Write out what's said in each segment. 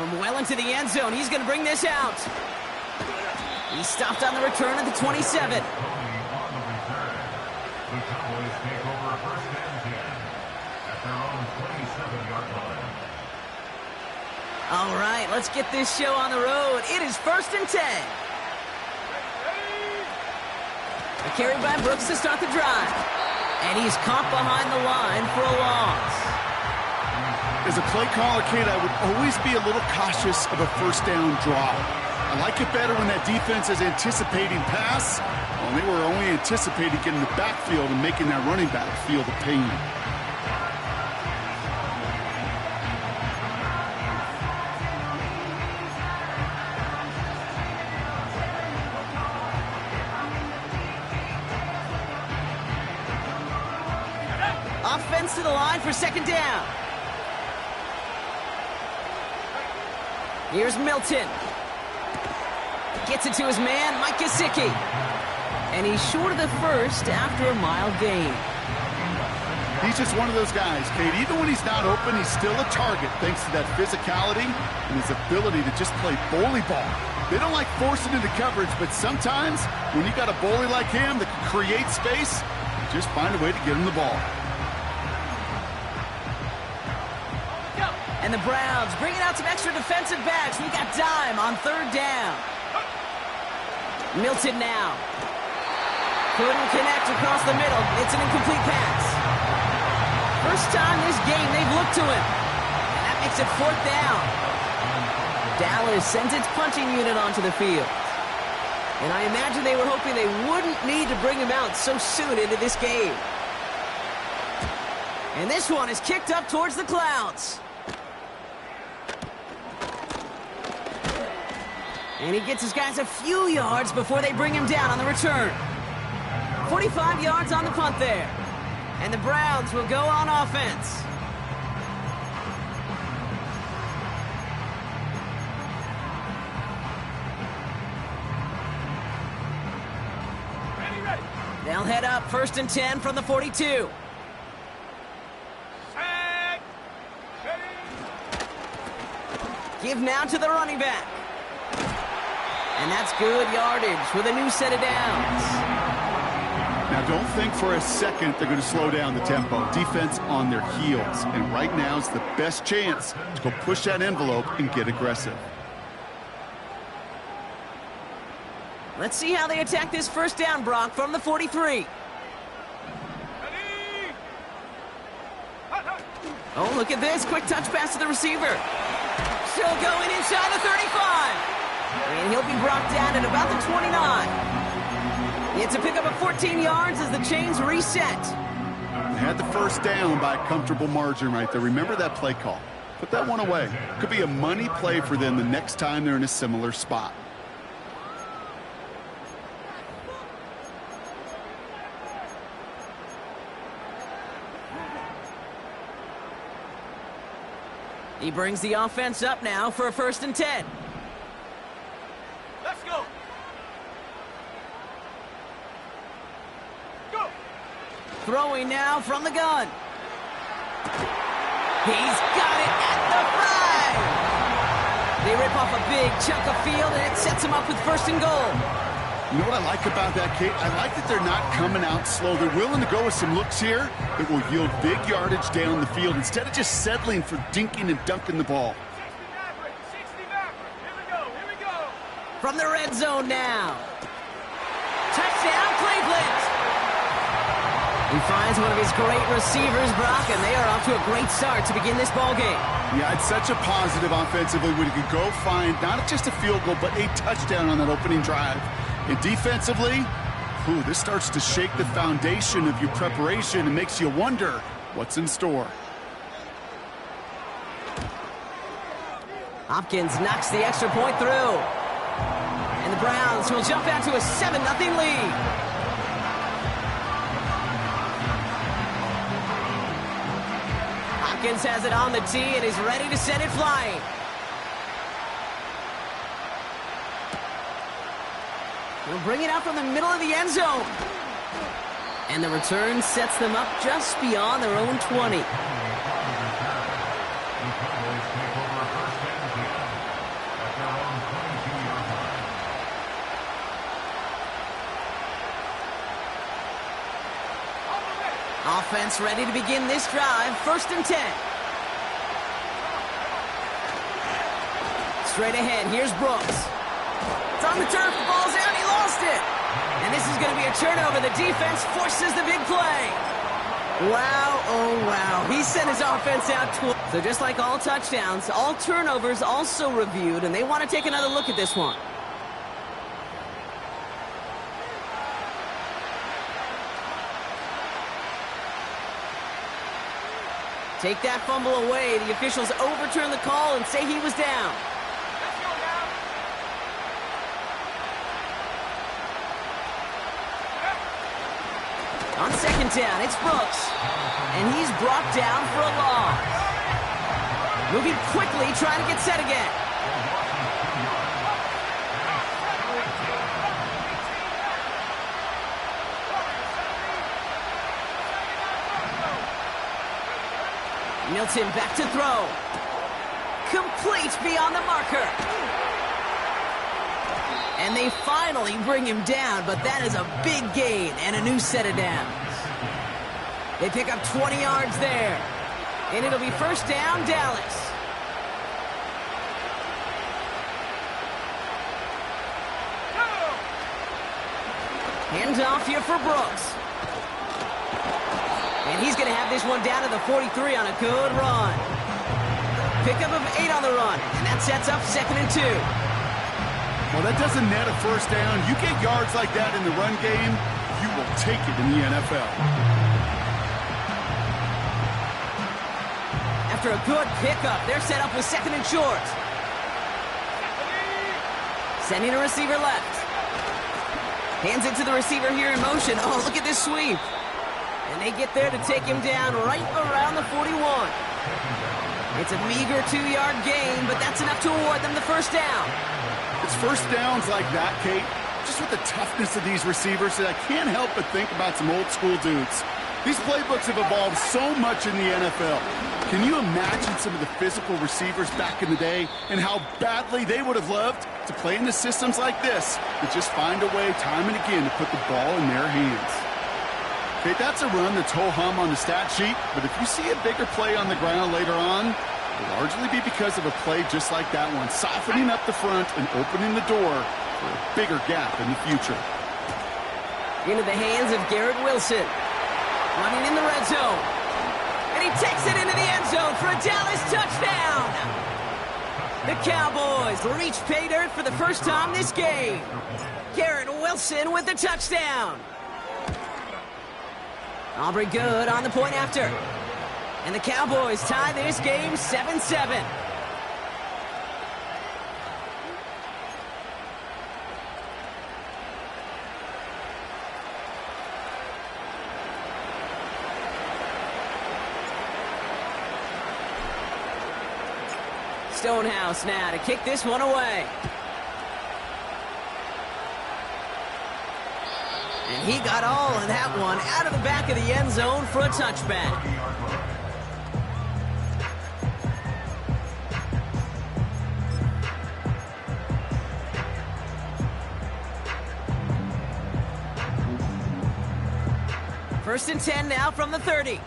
From well into the end zone, he's going to bring this out. He stopped on the return at the 27. The Cowboys take over first and 10 at their own 27-yard line. All right, let's get this show on the road. It is first and 10. A carry by Brooks to start the drive. And he's caught behind the line for a loss. As a play caller, Kate, I would always be a little cautious of a first down draw. I like it better when that defense is anticipating pass. Well, they were only anticipating getting the backfield and making that running back feel the pain. Offense to the line for second down. Here's Milton. Gets it to his man, Mike Gesicki. And he's short of the first after a mile gain. He's just one of those guys, Kate. Even when he's not open, he's still a target thanks to that physicality and his ability to just play bully ball. They don't like forcing into coverage, but sometimes when you got a bully like him that can create space, just find a way to get him the ball. And the Browns bringing out some extra defensive backs. We got dime on third down. Milton now. Couldn't connect across the middle. It's an incomplete pass. First time this game they've looked to him. And that makes it fourth down. Dallas sends its punching unit onto the field. And I imagine they were hoping they wouldn't need to bring him out so soon into this game. And this one is kicked up towards the clouds. And he gets his guys a few yards before they bring him down on the return. 45 yards on the punt there. And the Browns will go on offense. Ready. They'll head up first and 10 from the 42. Give now to the running back. And that's good yardage with a new set of downs. Now, don't think for a second they're going to slow down the tempo. Defense on their heels. And right now is the best chance to go push that envelope and get aggressive. Let's see how they attack this first down, Brock, from the 43. Oh, look at this. Quick touch pass to the receiver. Still going inside the 35. And he'll be brought down at about the 29. It's a pickup of 14 yards as the chains reset. They had the first down by a comfortable margin right there. Remember that play call. Put that one away. Could be a money play for them the next time they're in a similar spot. He brings the offense up now for a first and 10. Let's go. Go. Throwing now from the gun. He's got it at the 5. They rip off a big chunk of field, and it sets him up with first and goal. You know what I like about that, Kate? I like that they're not coming out slow. They're willing to go with some looks here that will yield big yardage down the field instead of just settling for dinking and dunking the ball. 60 Maverick. Here we go. From the red zone now. Touchdown, Cleveland. He finds one of his great receivers, Brock, and they are off to a great start to begin this ball game. Yeah, it's such a positive offensively when you can go find not just a field goal, but a touchdown on that opening drive. And defensively, this starts to shake the foundation of your preparation and makes you wonder what's in store. Hopkins knocks the extra point through. And the Browns will jump out to a 7-0 lead. Hopkins has it on the tee and is ready to send it flying. He'll bring it out from the middle of the end zone. And the return sets them up just beyond their own 20. offense ready to begin this drive. 1st and 10. Straight ahead, here's Brooks. It's on the turf, the ball's out, he lost it. And this is going to be a turnover. The defense forces the big play. Wow, oh wow. He sent his offense out twice. So just like all touchdowns, all turnovers also reviewed, and they want to take another look at this one. Take that fumble away. The officials overturn the call and say he was down. On 2nd down, it's Brooks. And he's brought down for a loss. Moving quickly, trying to get set again. Milton back to throw. Complete beyond the marker. And they finally bring him down, but that is a big gain and a new set of downs. They pick up 20 yards there. And it'll be 1st down, Dallas. Hands off here for Brooks. And he's going to have this one down to the 43 on a good run. Pickup of 8 on the run, and that sets up 2nd and 2. Well, that doesn't net a 1st down. You get yards like that in the run game, you will take it in the NFL. After a good pickup, they're set up with 2nd and short. Sending a receiver left. Hands it to the receiver here in motion. Oh, look at this sweep. And they get there to take him down right around the 41. It's a meager 2-yard gain, but that's enough to award them the 1st down. It's 1st downs like that, Kate, just with the toughness of these receivers, that I can't help but think about some old school dudes. These playbooks have evolved so much in the NFL. Can you imagine some of the physical receivers back in the day and how badly they would have loved to play in the systems like this, but just find a way time and again to put the ball in their hands? Okay, that's a run that's ho-hum on the stat sheet, but if you see a bigger play on the ground later on, it'll largely be because of a play just like that one, softening up the front and opening the door for a bigger gap in the future. Into the hands of Garrett Wilson. Running in the red zone. And he takes it into the end zone for a Dallas touchdown. The Cowboys reach pay dirt for the 1st time this game. Garrett Wilson with the touchdown. Aubrey Good on the point after. And the Cowboys tie this game 7-7. Stonehouse now to kick this one away. And he got all of that one out of the back of the end zone for a touchback. First and 10 now from the 30.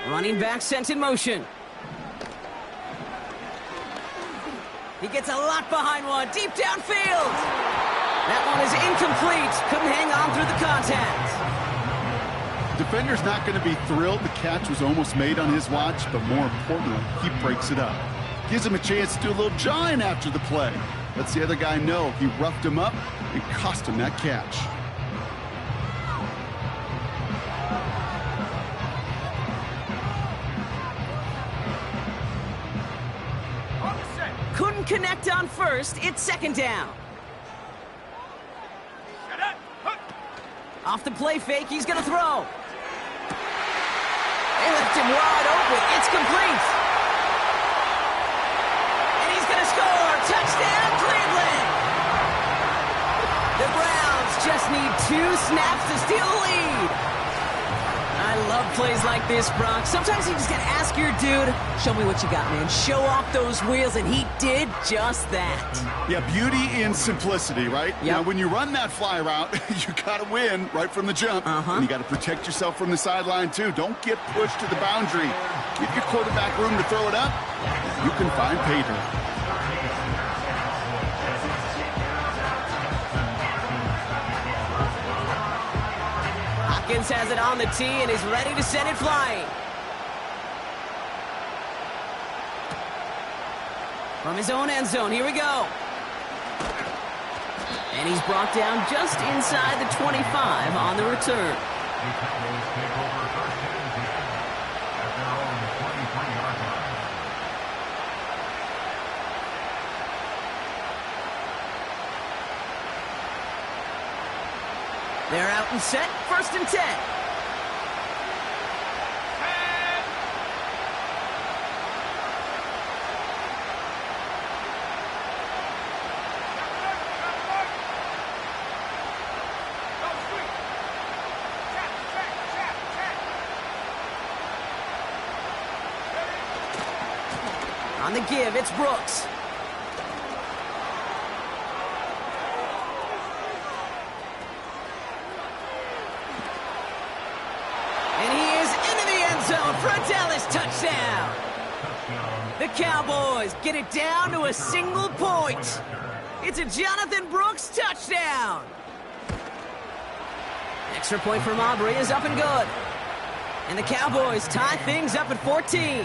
Running back sent in motion. He gets a lot behind one, deep downfield. That one is incomplete. Couldn't hang on through the contact. Defender's not going to be thrilled the catch was almost made on his watch, but more importantly, he breaks it up. Gives him a chance to do a little jawing after the play. Lets the other guy know he roughed him up and cost him that catch. Couldn't connect on first. It's 2nd down. Off the play fake, he's going to throw. They left him wide open. It's complete. And he's going to score. Touchdown, Cleveland. The Browns just need 2 snaps to steal the lead. I love plays like this, Brock. Sometimes you just gotta ask your dude, show me what you got, man. Show off those wheels, and he did just that. Yeah, beauty in simplicity, right? Yep. Now, when you run that fly route, you gotta win right from the jump. And you gotta protect yourself from the sideline, too. Don't get pushed to the boundary. Give your quarterback room to throw it up. You can find pay dirt. Hopkins has it on the tee and is ready to send it flying. From his own end zone, here we go. And he's brought down just inside the 25 on the return. They're out and set, 1st and 10. On the give, it's Brooks. For a Dallas touchdown. The Cowboys get it down to a single point. It's a Jonathan Brooks touchdown. Extra point from Aubrey is up and good. And the Cowboys tie things up at 14.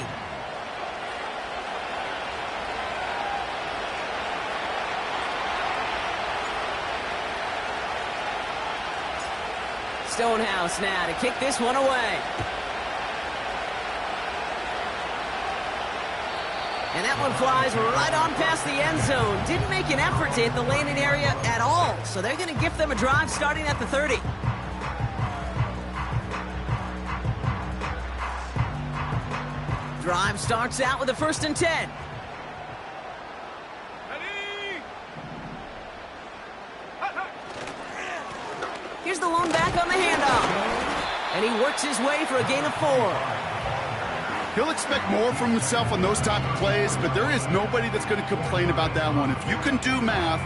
Stonehouse now to kick this one away. And that one flies right on past the end zone. Didn't make an effort to hit the landing area at all. So they're going to gift them a drive starting at the 30. Drive starts out with a 1st and 10. Here's the lone back on the handoff. And he works his way for a gain of 4. He'll expect more from himself on those type of plays, but there is nobody that's going to complain about that one. If you can do math,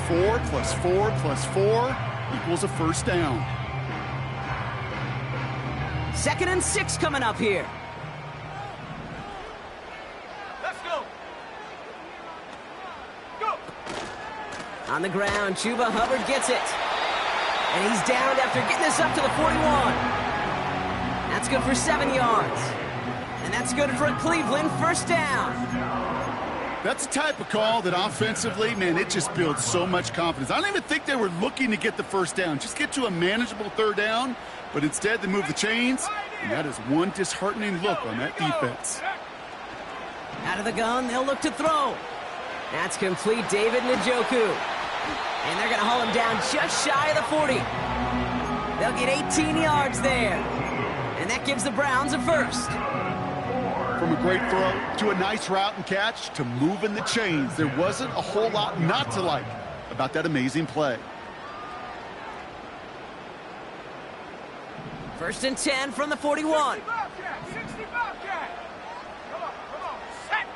4 plus 4 plus 4 equals a 1st down. 2nd and 6 coming up here. Let's go. Go. On the ground, Chuba Hubbard gets it. And he's downed after getting this up to the 41. That's good for 7 yards. And that's good for a Cleveland 1st down. That's the type of call that offensively, man, it just builds so much confidence. I don't even think they were looking to get the 1st down. Just get to a manageable 3rd down. But instead, they move the chains. And that is one disheartening look on that defense. Out of the gun, they'll look to throw. That's complete, David Njoku. And they're going to haul him down just shy of the 40. They'll get 18 yards there. And that gives the Browns a 1st. From a great throw to a nice route and catch to moving the chains, there wasn't a whole lot not to like about that amazing play. 1st and 10 from the 41. 60 Bobcat. Come on, set.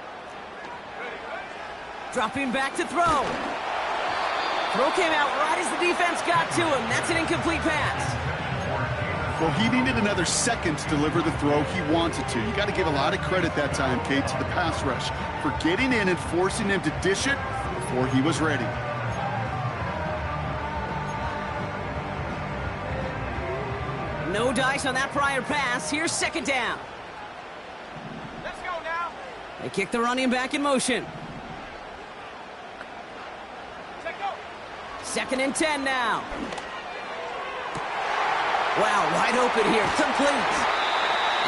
Dropping back to throw. Throw came out right as the defense got to him. That's an incomplete pass. Well, he needed another second to deliver the throw he wanted to. You got to give a lot of credit that time, Kate, to the pass rush for getting in and forcing him to dish it before he was ready. No dice on that prior pass. Here's 2nd down. Let's go now. They kick the running back in motion. Set go. 2nd and 10 now. Wow, wide open here, complete.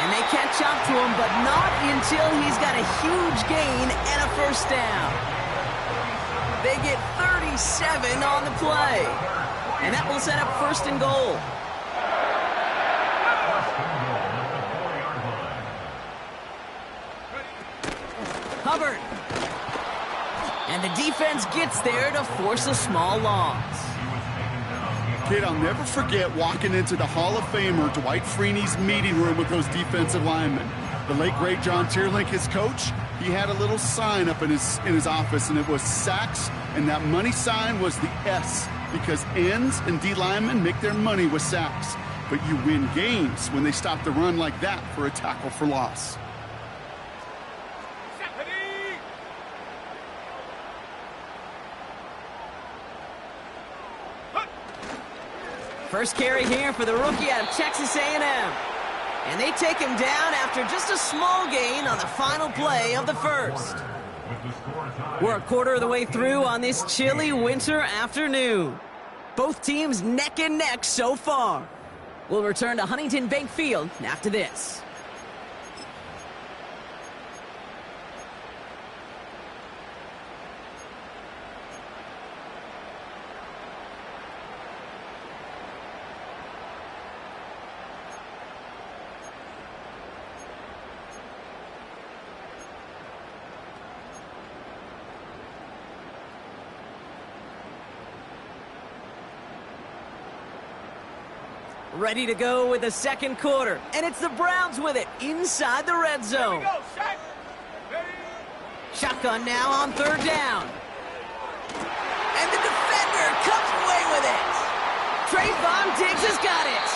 And they catch up to him, but not until he's got a huge gain and a 1st down. They get 37 on the play. And that will set up 1st and goal. Hubbard. And the defense gets there to force a small loss. Kid, I'll never forget walking into the Hall of Famer Dwight Freeney's meeting room with those defensive linemen. The late, great John Tierlink, his coach, he had a little sign up in his office, and it was sacks, and that money sign was the S, because ends and D linemen make their money with sacks. But you win games when they stop the run like that for a tackle for loss. First carry here for the rookie out of Texas A&M. And they take him down after just a small gain on the final play of the first. We're a quarter of the way through on this chilly winter afternoon. Both teams neck and neck so far. We'll return to Huntington Bank Field after this. Ready to go with the second quarter. And it's the Browns with it inside the red zone. Shotgun now on third down. And the defender comes away with it. Trayvon Diggs has got it.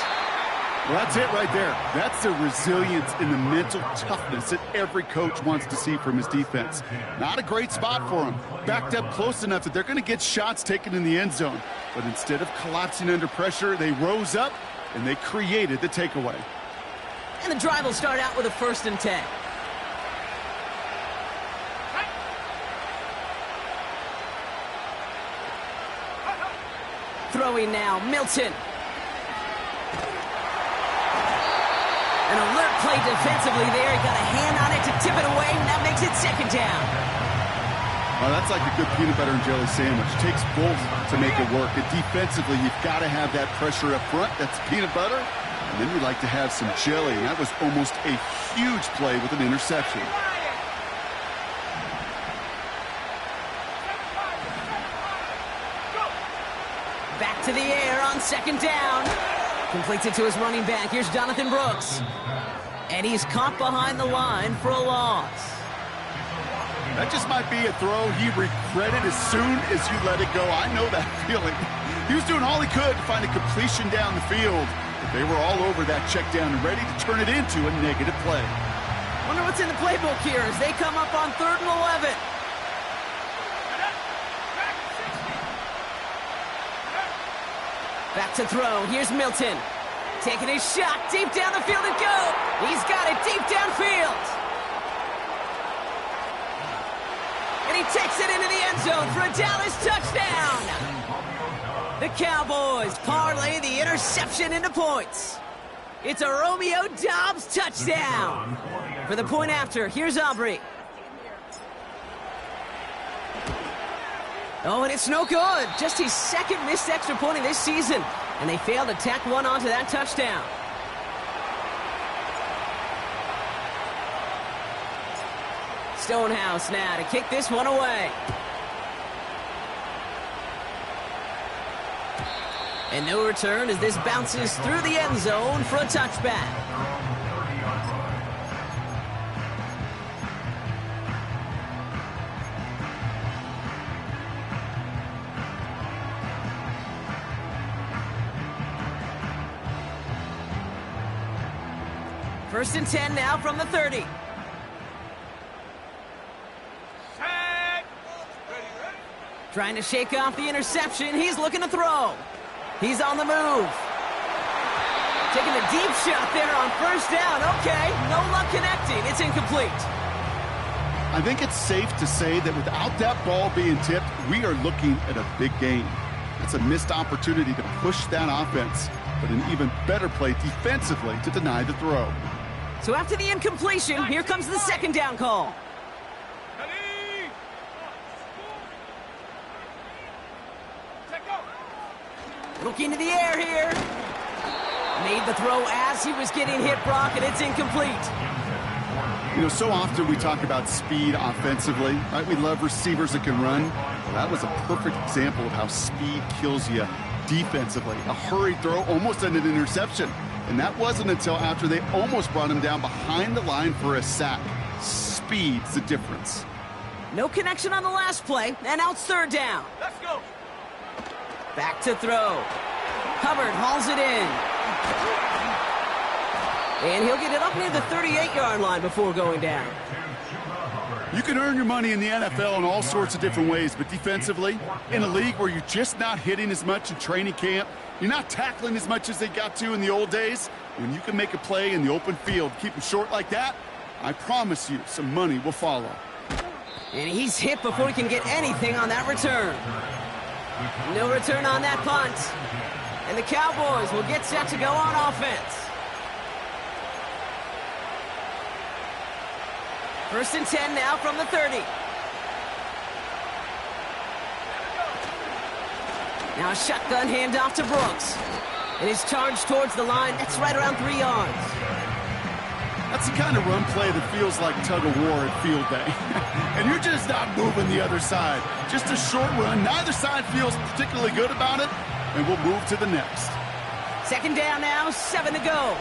Well, that's it right there. That's the resilience and the mental toughness that every coach wants to see from his defense. Not a great spot for him. Backed up close enough that they're going to get shots taken in the end zone. But instead of collapsing under pressure, they rose up and they created the takeaway. And the drive will start out with a 1st and 10. Throwing now, Milton. An alert play defensively there. He got a hand on it to tip it away, and that makes it second down. Well, that's like a good peanut butter and jelly sandwich. It takes both to make it work. And defensively, you've got to have that pressure up front. That's peanut butter. And then you like to have some jelly. And that was almost a huge play with an interception. Back to the air on second down. Completes it to his running back. Here's Jonathan Brooks. And he's caught behind the line for a loss. That just might be a throw he regretted as soon as you let it go. I know that feeling. He was doing all he could to find a completion down the field. But they were all over that check down and ready to turn it into a negative play. Wonder what's in the playbook here as they come up on 3rd and 11. Back to throw. Here's Milton. Taking his shot. Deep down the field it goes. He's got it deep downfield. And he takes it into the end zone for a Dallas touchdown. The Cowboys parlay the interception into points. It's a Romeo Doubs touchdown. For the point after, here's Aubrey. Oh, and it's no good. Just his 2nd missed extra point of this season. And they failed to tack one onto that touchdown. Stonehouse now to kick this one away. And no return as this bounces through the end zone for a touchback. First and 10 now from the 30. Trying to shake off the interception. He's looking to throw. He's on the move. Taking a deep shot there on 1st down. Okay, no luck connecting. It's incomplete. I think it's safe to say that without that ball being tipped, we are looking at a big game. It's a missed opportunity to push that offense, but an even better play defensively to deny the throw. So after the incompletion, here comes the 2nd down call. Looking to the air here. Made the throw as he was getting hit, Brock, and it's incomplete. You know, so often we talk about speed offensively, right? We love receivers that can run. Well, that was a perfect example of how speed kills you defensively. A hurried throw almost ended an interception. And that wasn't until after they almost brought him down behind the line for a sack. Speed's the difference. No connection on the last play, and now it's third down. Let's go. Back to throw. Hubbard hauls it in. And he'll get it up near the 38-yard line before going down. You can earn your money in the NFL in all sorts of different ways, but defensively, in a league where you're just not hitting as much in training camp, you're not tackling as much as they got to in the old days, when you can make a play in the open field, keep them short like that, I promise you some money will follow. And he's hit before he can get anything on that return. No return on that punt. And the Cowboys will get set to go on offense. First and 10 now from the 30. Now a shotgun handoff to Brooks. And his charge towards the line, that's right around 3 yards. That's the kind of run play that feels like tug-of-war at field day. And you're just not moving the other side. Just a short run. Neither side feels particularly good about it, and we'll move to the next. Second down now, 7 to go.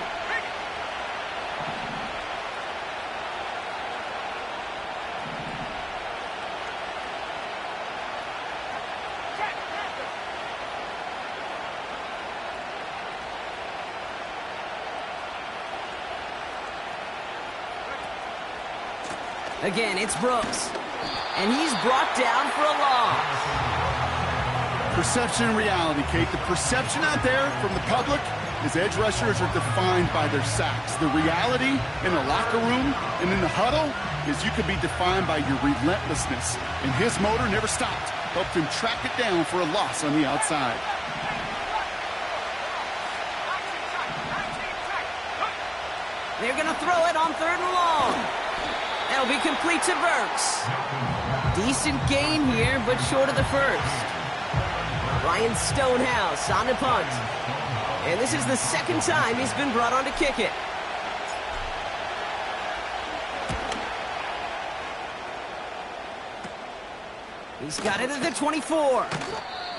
Again, it's Brooks. And he's brought down for a loss. Perception and reality, Kate. The perception out there from the public is edge rushers are defined by their sacks. The reality in the locker room and in the huddle is you could be defined by your relentlessness. And his motor never stopped. Helped him track it down for a loss on the outside. They're going to throw it on 3rd and long. That'll be complete to Burks. Decent gain here, but short of the first. Ryan Stonehouse on the punt. And this is the second time he's been brought on to kick it. He's got it at the 24.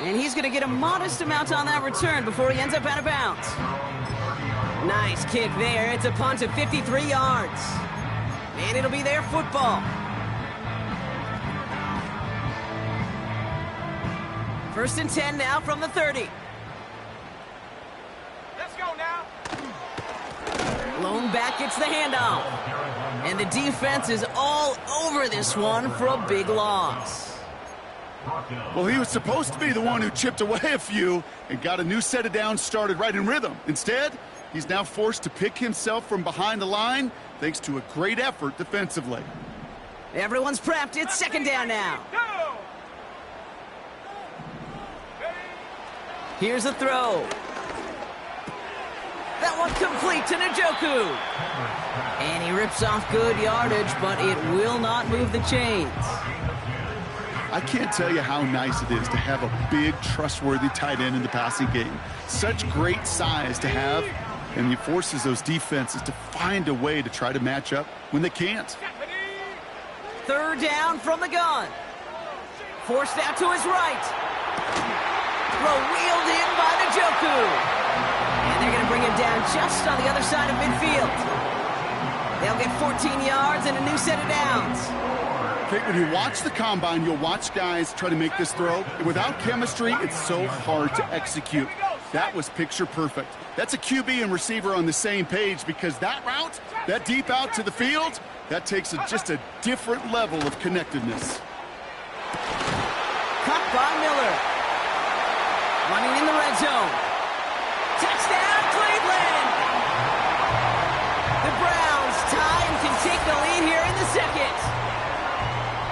And he's going to get a modest amount on that return before he ends up out of bounds. Nice kick there. It's a punt of 53 yards. And it'll be their football. First and 10 now from the 30. Let's go now. Lone back gets the handoff. And the defense is all over this one for a big loss. Well, he was supposed to be the one who chipped away a few and got a new set of downs started right in rhythm. Instead, he's now forced to pick himself from behind the line thanks to a great effort defensively. Everyone's prepped. It's second down now. Go. Here's a throw. That one complete to Njoku. And he rips off good yardage, but it will not move the chains. I can't tell you how nice it is to have a big, trustworthy tight end in the passing game. Such great size to have, and he forces those defenses to find a way to try to match up when they can't. Third down from the gun. Forced out to his right. Throw wheeled in by Njoku. And they're going to bring him down just on the other side of midfield. They'll get 14 yards and a new set of downs. Kate, when you watch the combine, you'll watch guys try to make this throw. Without chemistry, it's so hard to execute. That was picture perfect. That's a QB and receiver on the same page because that route, that deep out to the field, that takes just a different level of connectedness. Cut by Miller. Running in the red zone. Touchdown, Cleveland! The Browns tie and can take the lead here in the second.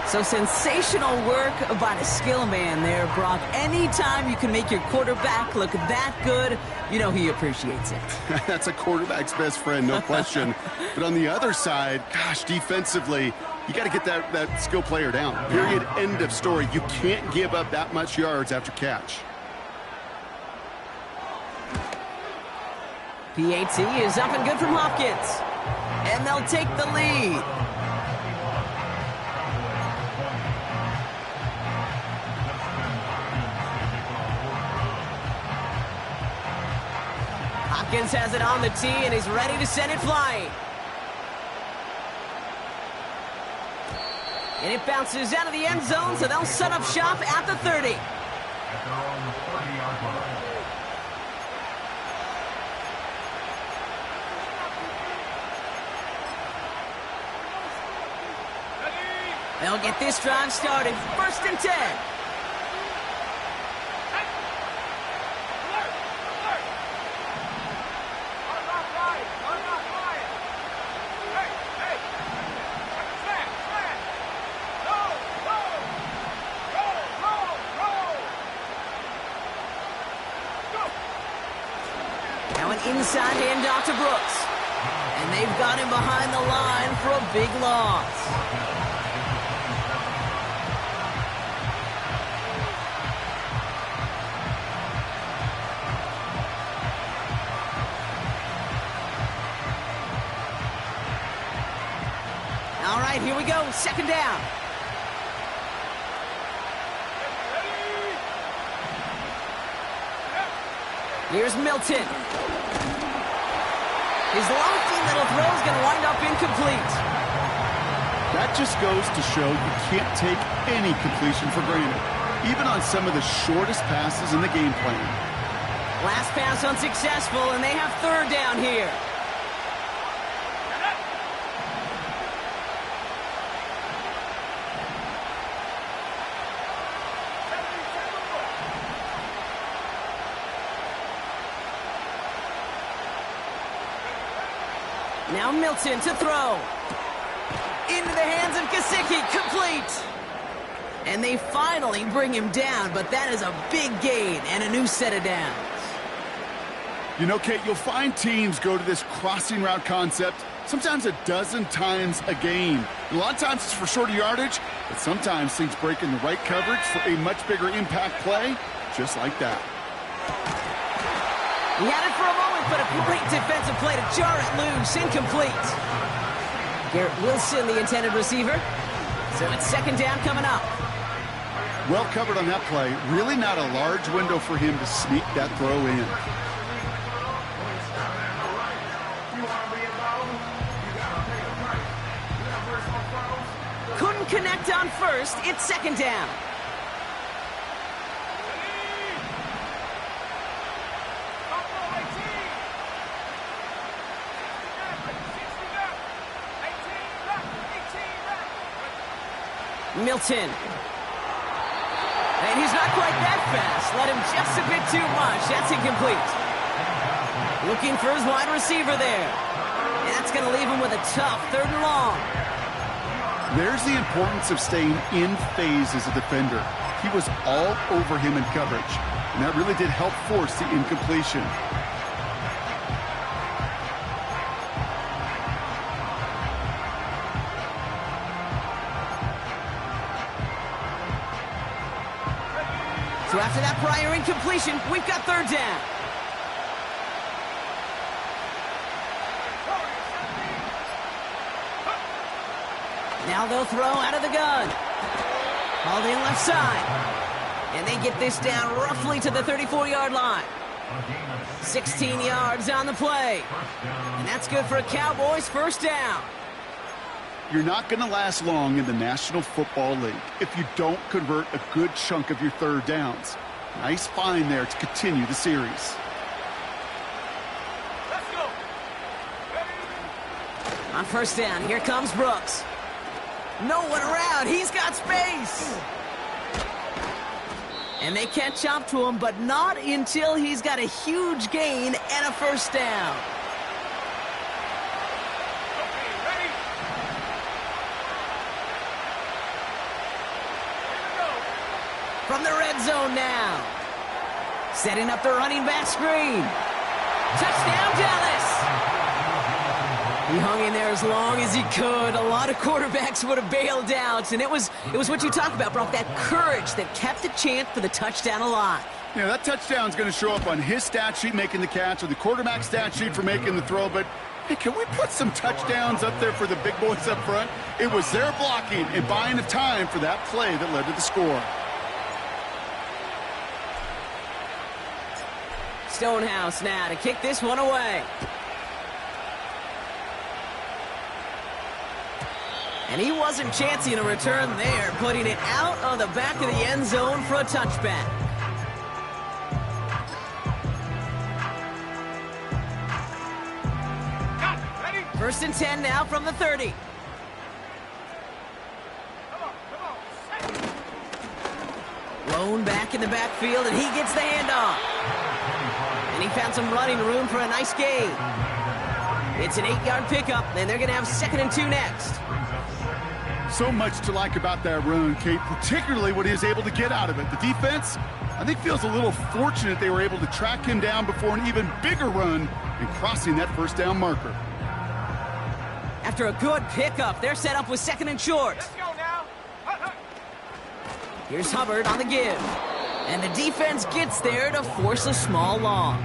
So sensational work by the skill man there, Brock. Anytime you can make your quarterback look that good, you know he appreciates it. That's a quarterback's best friend, no question. But on the other side, gosh, defensively, you got to get that skill player down. Period, end of story. You can't give up that much yards after catch. PAT is up and good from Hopkins. And they'll take the lead. Hopkins has it on the tee, and he's ready to send it flying. And it bounces out of the end zone, so they'll set up shop at the 30. At their own 30-yard line. They'll get this drive started. 1st and 10. Now an inside handoff to Brooks. And they've got him behind the line for a big loss. All right, here we go. 2nd down. Here's Milton. His lofty little throw is going to wind up incomplete. That just goes to show you can't take any completion for granted, even on some of the shortest passes in the game plan. Last pass unsuccessful, and they have 3rd down here. Now Milton to throw. Into the hands of Gesicki, complete. And they finally bring him down, but that is a big gain and a new set of downs. You know, Kate, you'll find teams go to this crossing route concept sometimes a dozen times a game. And a lot of times it's for shorter yardage, but sometimes things break in the right coverage for a much bigger impact play, just like that. He had it for a moment, but a great defensive play to jar it loose. Incomplete. Garrett Wilson, the intended receiver. So it's 2nd down coming up. Well covered on that play. Really not a large window for him to sneak that throw in. Couldn't connect on 1st. It's 2nd down. Milton. And he's not quite that fast. Let him just a bit too much. That's incomplete. Looking for his wide receiver there. And that's going to leave him with a tough 3rd and long. There's the importance of staying in phase as a defender. He was all over him in coverage, and that really did help force the incompletion. So after that prior incompletion, we've got 3rd down. Now they'll throw out of the gun. Hauled in left side. And they get this down roughly to the 34-yard line. 16 yards on the play. And that's good for a Cowboys 1st down. You're not going to last long in the National Football League if you don't convert a good chunk of your 3rd downs. Nice find there to continue the series. Let's go. On 1st down, here comes Brooks. No one around. He's got space. And they catch up to him, but not until he's got a huge gain and a 1st down. From the red zone now. Setting up the running back screen. Touchdown, Dallas. He hung in there as long as he could. A lot of quarterbacks would have bailed out, and it was what you talked about, Brock, that courage that kept the chance for the touchdown alive. Yeah, that touchdown's going to show up on his stat sheet making the catch or the quarterback stat sheet for making the throw, but hey, can we put some touchdowns up there for the big boys up front? It was their blocking and buying of time for that play that led to the score. Stonehouse now to kick this one away. And he wasn't chancing a return there, putting it out of the back of the end zone for a touchback. Ready? 1st and 10 now from the 30. Come on. Lone back in the backfield, and he gets the handoff. And he found some running room for a nice gain. It's an 8-yard pickup, and they're going to have 2nd and 2 next. So much to like about that run, Kate, particularly what he was able to get out of it. The defense, I think, feels a little fortunate they were able to track him down before an even bigger run and crossing that 1st down marker. After a good pickup, they're set up with 2nd and short. Let's go now. Here's Hubbard on the give. And the defense gets there to force a small loss.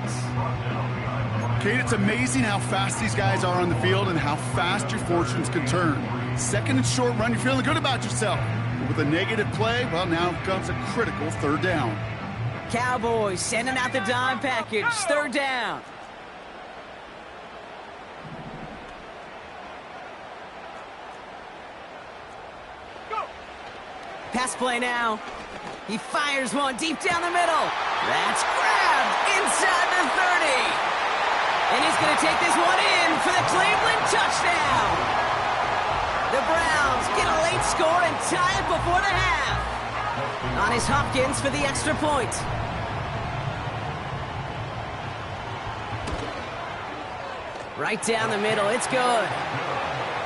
Kate, it's amazing how fast these guys are on the field and how fast your fortunes can turn. 2nd and short run, you're feeling good about yourself. But with a negative play, well, now comes a critical 3rd down. Cowboys sending out the dime package. 3rd down. Go. Pass play now. He fires one deep down the middle. That's grabbed inside the 30. And he's going to take this one in for the Cleveland touchdown. The Browns get a late score and tie it before the half. On his Hopkins for the extra point. Right down the middle, it's good.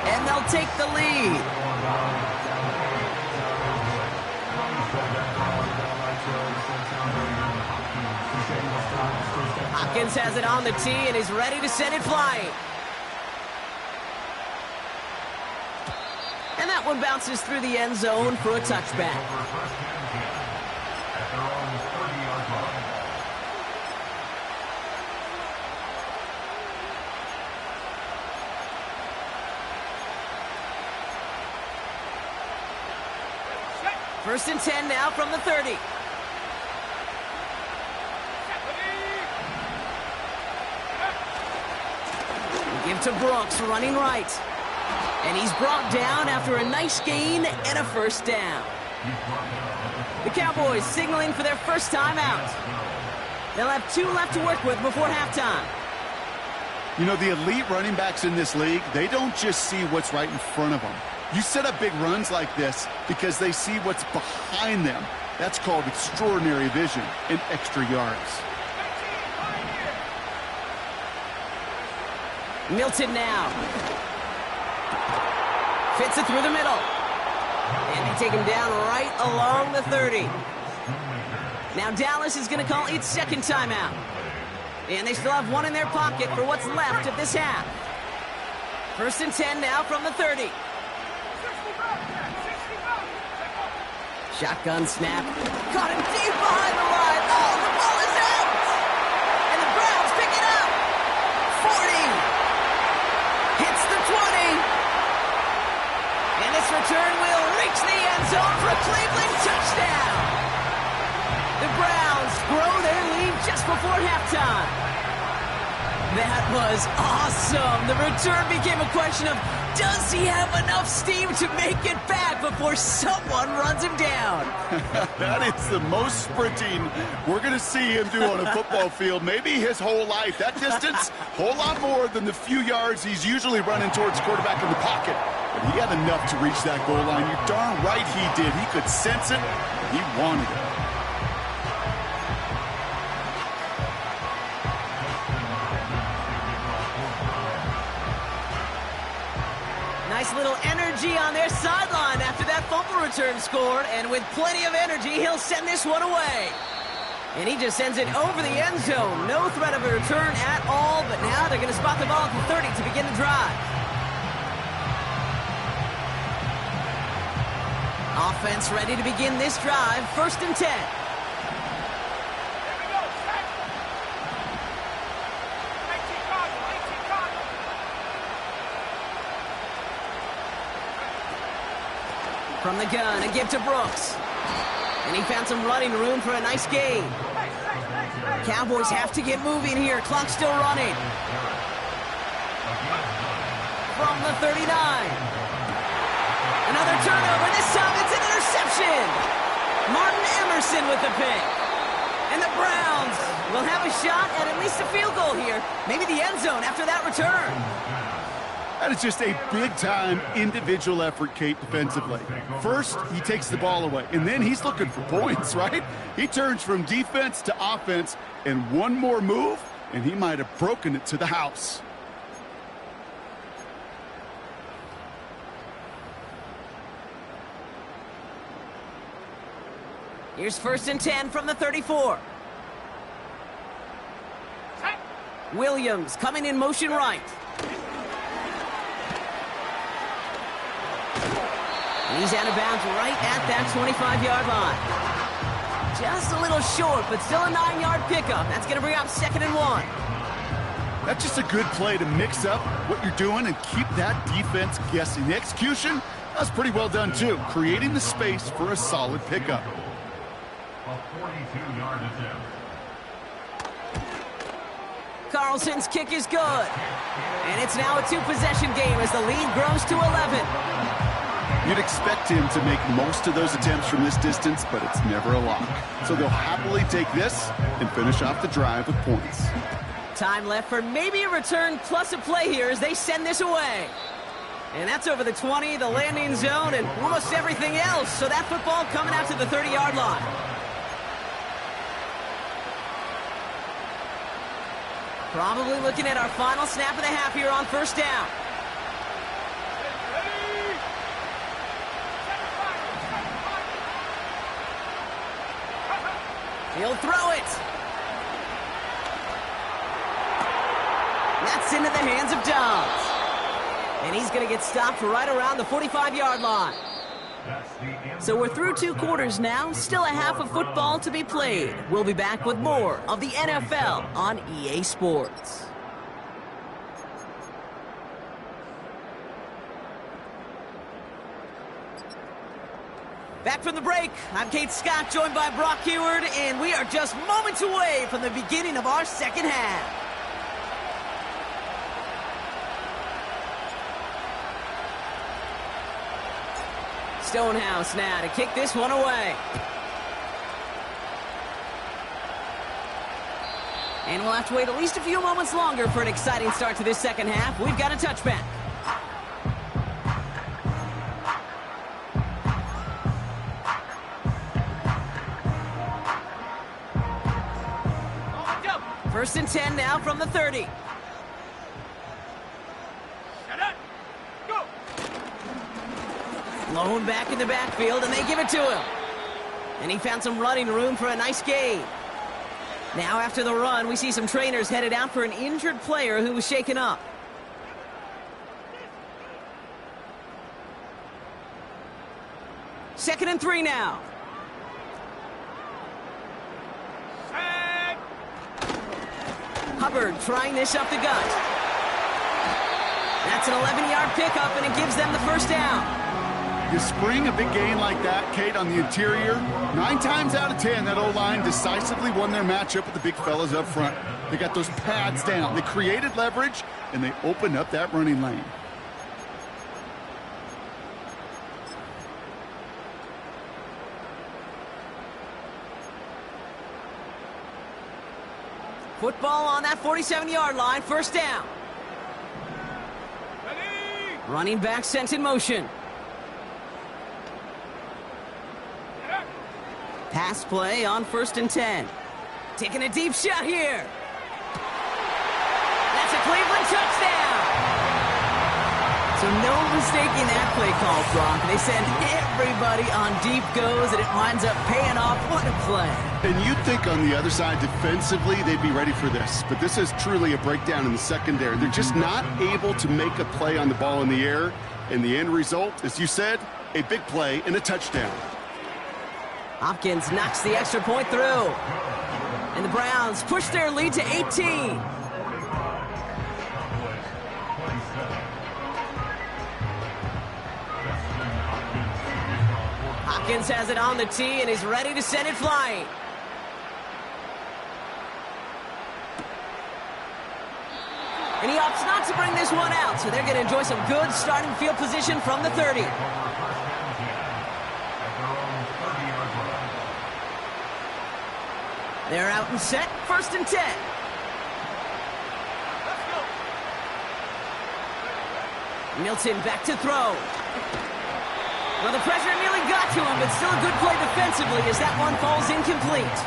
And they'll take the lead. Hopkins has it on the tee and is ready to send it flying. And that one bounces through the end zone for a touchback. First and 10 now from the 30. We give to Brooks running right. And he's brought down after a nice gain and a 1st down. The Cowboys signaling for their first time out. They'll have 2 left to work with before halftime. You know, the elite running backs in this league, they don't just see what's right in front of them. You set up big runs like this because they see what's behind them. That's called extraordinary vision and extra yards. Milton now. Fits it through the middle. And they take him down right along the 30. Now Dallas is going to call its 2nd timeout. And they still have 1 in their pocket for what's left of this half. 1st and 10 now from the 30. Shotgun snap. Caught him deep behind the line. Oh, the ball is out! And the Browns pick it up. 40. Hits the 20. And this return will reach the end zone for a Cleveland touchdown. The Browns grow their lead just before halftime. That was awesome. The return became a question of, does he have enough steam to make it back before someone runs him down? That is the most sprinting we're going to see him do on a football field, maybe his whole life. That distance, whole lot more than the few yards he's usually running towards the quarterback in the pocket. But he had enough to reach that goal line. You're darn right he did. He could sense it. He wanted it. Nice little energy on their sideline after that fumble return scored, and with plenty of energy, he'll send this one away. And he just sends it over the end zone. No threat of a return at all, but now they're going to spot the ball at the 30 to begin the drive. Offense ready to begin this drive. 1st and 10. From the gun, a give to Brooks. And he found some running room for a nice gain. Cowboys have to get moving here. Clock still running. From the 39. Another turnover. This time it's an interception. Martin Emerson with the pick. And the Browns will have a shot at least a field goal here. Maybe the end zone after that return. That is just a big-time individual effort, Kate, defensively. First, he takes the ball away, and then he's looking for points, right? He turns from defense to offense, and one more move, and he might have broken it to the house. Here's 1st and 10 from the 34. Williams coming in motion right. And he's out of bounds right at that 25-yard line. Just a little short, but still a 9-yard pickup. That's going to bring up 2nd and 1. That's just a good play to mix up what you're doing and keep that defense guessing. The execution, that's pretty well done, too. Creating the space for a solid pickup. A 42-yard attempt. Carlson's kick is good. And it's now a 2-possession game as the lead grows to 11. You'd expect him to make most of those attempts from this distance, but it's never a lock. So they'll happily take this and finish off the drive with points. Time left for maybe a return plus a play here as they send this away. And that's over the 20, the landing zone, and almost everything else. So that football coming out to the 30-yard line. Probably looking at our final snap of the half here on 1st down. He'll throw it. That's into the hands of Dobbs. And he's going to get stopped right around the 45-yard line. So we're through 2 quarters now, still a half of football to be played. We'll be back with more of the NFL on EA Sports. Back from the break, I'm Kate Scott, joined by Brock Huard, and we are just moments away from the beginning of our second half. Stonehouse now to kick this one away. And we'll have to wait at least a few moments longer for an exciting start to this second half. We've got a touchback. First and 10 now from the 30. Lone back in the backfield, and they give it to him. And he found some running room for a nice gain. Now after the run, we see some trainers headed out for an injured player who was shaken up. Second and 3 now. Hubbard trying this up the gut. That's an 11-yard pickup, and it gives them the 1st down. You spring a big gain like that, Kate, on the interior, 9 times out of 10, that O-line decisively won their matchup with the big fellas up front. They got those pads down. They created leverage, and they opened up that running lane. Football on that 47-yard line, 1st down. Ready? Running back sent in motion. Pass play on 1st and 10. Taking a deep shot here. That's a Cleveland touchdown. So no mistaking that play call, Brock. They send everybody on deep goes, and it winds up paying off. What a play. And you'd think on the other side, defensively, they'd be ready for this. But this is truly a breakdown in the secondary. They're just not able to make a play on the ball in the air. And the end result, as you said, a big play and a touchdown. Hopkins knocks the extra point through. And the Browns push their lead to 18. Hopkins has it on the tee and is ready to send it flying. And he opts not to bring this one out, so they're going to enjoy some good starting field position from the 30. They're out and set, 1st and 10. Milton back to throw. Well, the pressure nearly got to him, but still a good play defensively as that one falls incomplete.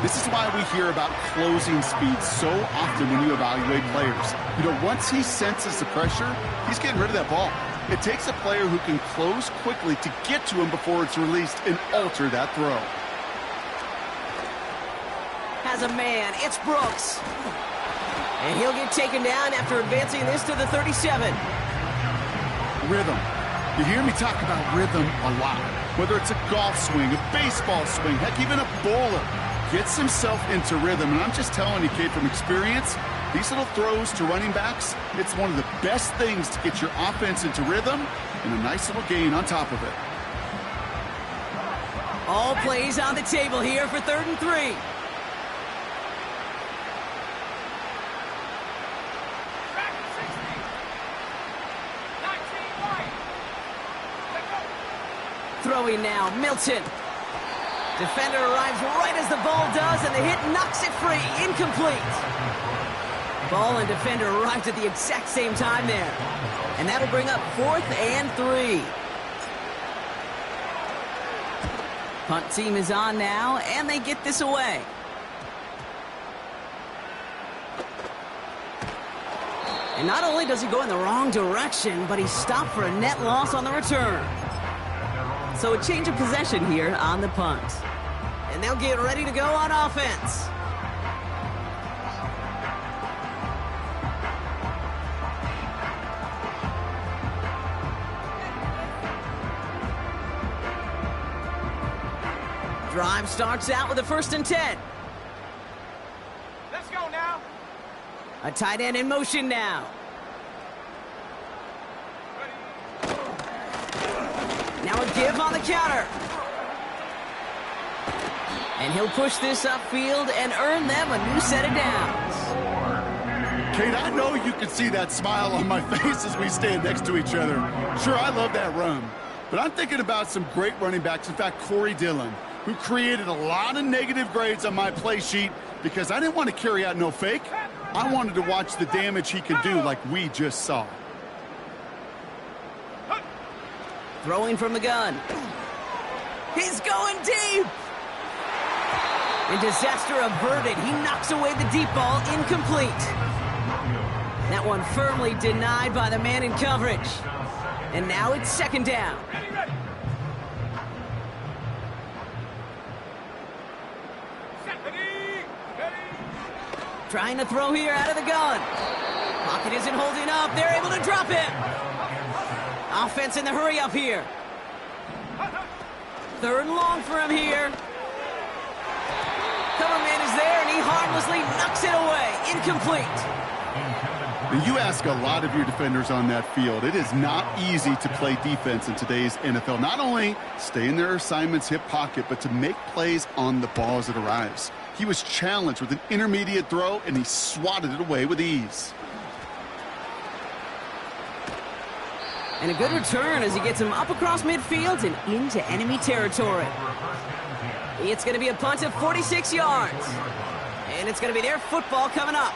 This is why we hear about closing speed so often when you evaluate players. You know, once he senses the pressure, he's getting rid of that ball. It takes a player who can close quickly to get to him before it's released and alter that throw. Has a man, it's Brooks. And he'll get taken down after advancing this to the 37. Rhythm. You hear me talk about rhythm a lot. Whether it's a golf swing, a baseball swing, heck, even a bowler gets himself into rhythm. And I'm just telling you, kid, from experience, these little throws to running backs, it's one of the best things to get your offense into rhythm and a nice little gain on top of it. All plays on the table here for 3rd and 3. Throwing now, Milton. Defender arrives right as the ball does, and the hit knocks it free. Incomplete. Ball and defender arrived at the exact same time there. And that'll bring up 4th and 3. Punt team is on now, and they get this away. And not only does he go in the wrong direction, but he's stopped for a net loss on the return. So a change of possession here on the punt. And they'll get ready to go on offense. Drive starts out with a 1st and 10. Let's go now. A tight end in motion now. Now a give on the counter. And he'll push this upfield and earn them a new set of downs. Kate, I know you can see that smile on my face as we stand next to each other. Sure, I love that run. But I'm thinking about some great running backs. In fact, Corey Dillon, who created a lot of negative grades on my play sheet because I didn't want to carry out no fake. I wanted to watch the damage he could do like we just saw. Throwing from the gun. He's going deep. And disaster averted. He knocks away the deep ball, incomplete. That one firmly denied by the man in coverage. And now it's 2nd down. Trying to throw here out of the gun. Pocket isn't holding up. They're able to drop him. Offense in the hurry up here. 3rd and long for him here. Cover man is there, and he harmlessly knocks it away. Incomplete. You ask a lot of your defenders on that field. It is not easy to play defense in today's NFL. Not only stay in their assignment's hip pocket, but to make plays on the ball as it arrives. He was challenged with an intermediate throw, and he swatted it away with ease. And a good return as he gets him up across midfield and into enemy territory. It's going to be a punt of 46 yards. And it's going to be their football coming up.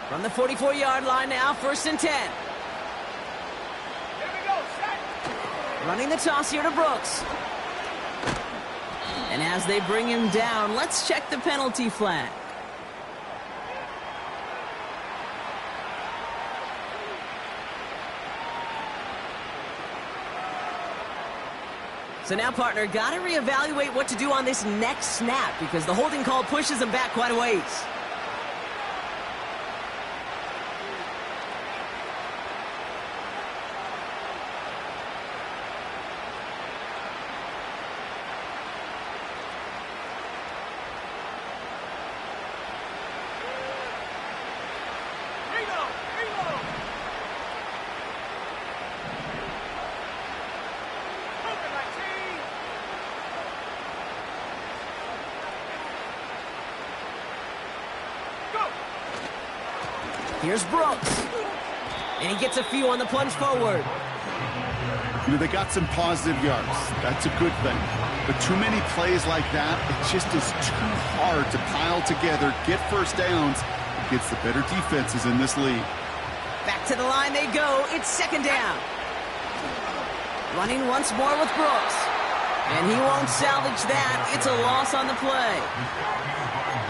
From the 44-yard line now, 1st and 10. Here we go, set. Running the toss here to Brooks. And as they bring him down, let's check the penalty flag. So now, partner, got to reevaluate what to do on this next snap because the holding call pushes him back quite a ways. Here's Brooks. And he gets a few on the plunge forward. You know, they got some positive yards. That's a good thing. But too many plays like that, it just is too hard to pile together, get first downs against the better defenses in this league. Back to the line they go. It's second down. Running once more with Brooks. And he won't salvage that. It's a loss on the play.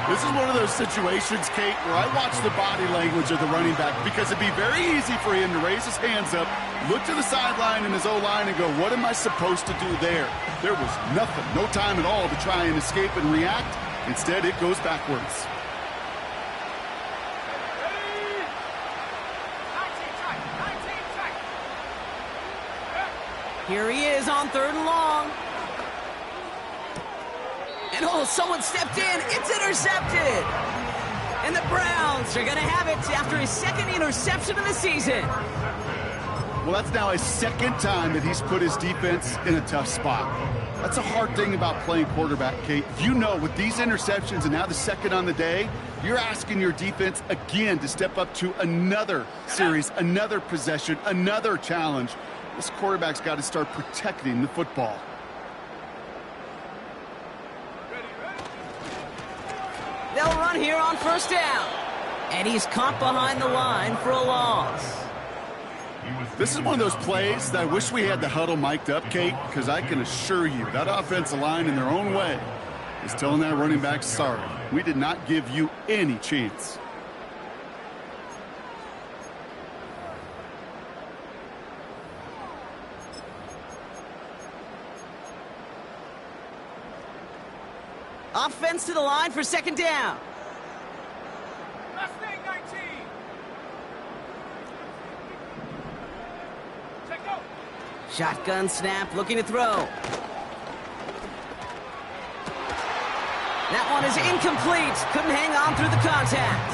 This is one of those situations, Kate, where I watch the body language of the running back because it'd be very easy for him to raise his hands up, look to the sideline in his O-line and go, what am I supposed to do there? There was nothing, no time at all to try and escape and react. Instead, it goes backwards. Here he is on 3rd and long. And oh, someone stepped in. It's intercepted. And the Browns are going to have it after his 2nd interception of the season. Well, that's now his 2nd time that he's put his defense in a tough spot. That's a hard thing about playing quarterback, Kate. You know, with these interceptions and now the 2nd on the day, you're asking your defense again to step up to another series, another possession, another challenge. This quarterback's got to start protecting the football. They'll run here on 1st down. And he's caught behind the line for a loss. This is one of those plays that I wish we had the huddle mic'd up, Kate, because I can assure you that offensive line in their own way is telling that running back, sorry, we did not give you any chance. Offense to the line for 2nd down. Last thing, 19. Check go. Shotgun snap, looking to throw. That one is incomplete. Couldn't hang on through the contact.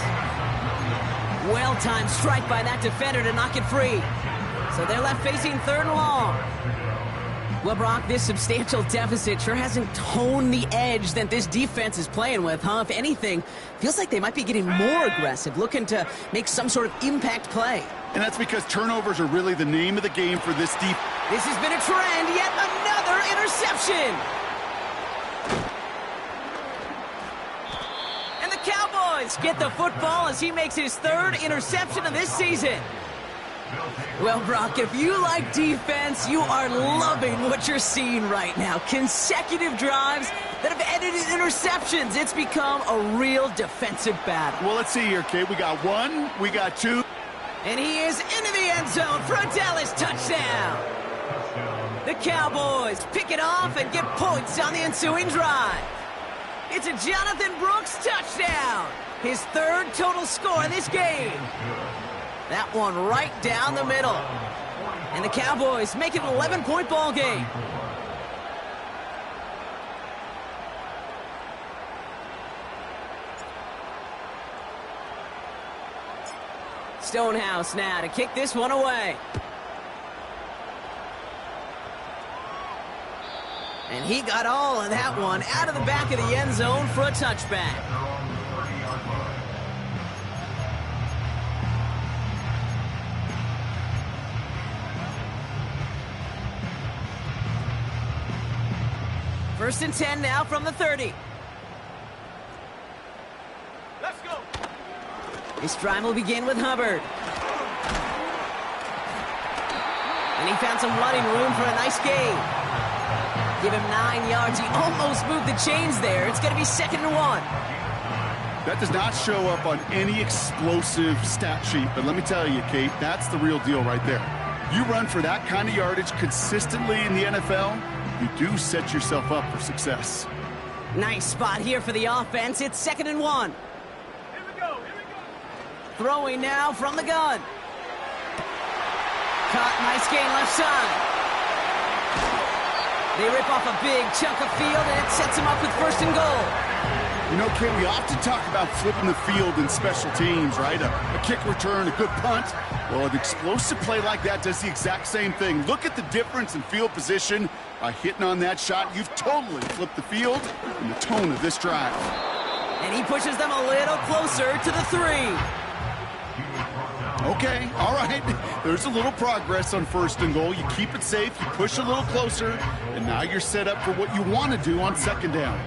Well-timed strike by that defender to knock it free. So they're left facing 3rd and long. Well, Brock, this substantial deficit sure hasn't toned the edge that this defense is playing with, huh? If anything, feels like they might be getting more aggressive, looking to make some sort of impact play. And that's because turnovers are really the name of the game for this defense. This has been a trend, yet another interception. And the Cowboys get the football as he makes his 3rd interception of this season. Well, Brock, if you like defense, you are loving what you're seeing right now. Consecutive drives that have ended in interceptions. It's become a real defensive battle. Well, let's see here, Kate. We got 1, we got 2. And he is into the end zone for a Dallas touchdown. The Cowboys pick it off and get points on the ensuing drive. It's a Jonathan Brooks touchdown. His 3rd total score in this game. That one right down the middle. And the Cowboys make it an 11-point ball game. Stonehouse now to kick this one away. And he got all of that one out of the back of the end zone for a touchback. First and 10 now from the 30. Let's go. This drive will begin with Hubbard. And he found some running room for a nice gain. Give him 9 yards. He almost moved the chains there. It's going to be 2nd and 1. That does not show up on any explosive stat sheet, but let me tell you, Kate, that's the real deal right there. You run for that kind of yardage consistently in the NFL, you do set yourself up for success. Nice spot here for the offense. It's 2nd and 1. Here we go. Here we go. Throwing now from the gun. Caught, nice gain left side. They rip off a big chunk of field, and it sets him up with 1st and goal. You know, Kate, we often talk about flipping the field in special teams, right? A kick return, a good punt. Well, an explosive play like that does the exact same thing. Look at the difference in field position. By hitting on that shot, you've totally flipped the field and the tone of this drive. And he pushes them a little closer to the 3. Okay, all right. There's a little progress on 1st and goal. You keep it safe, you push a little closer, and now you're set up for what you want to do on 2nd down.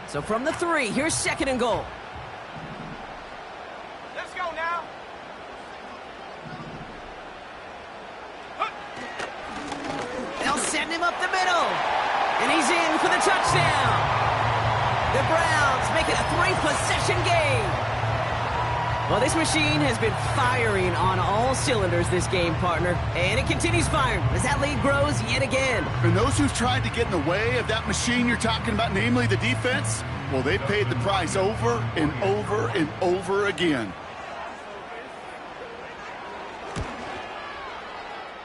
So from the 3, here's 2nd and goal. Let's go now. They'll send him up the middle. And he's in for the touchdown. The Browns make it a 3-possession game. Well, this machine has been firing on all cylinders this game, partner. And it continues firing as that lead grows yet again. And those who've tried to get in the way of that machine you're talking about, namely the defense, well, they paid the price over and over and over again.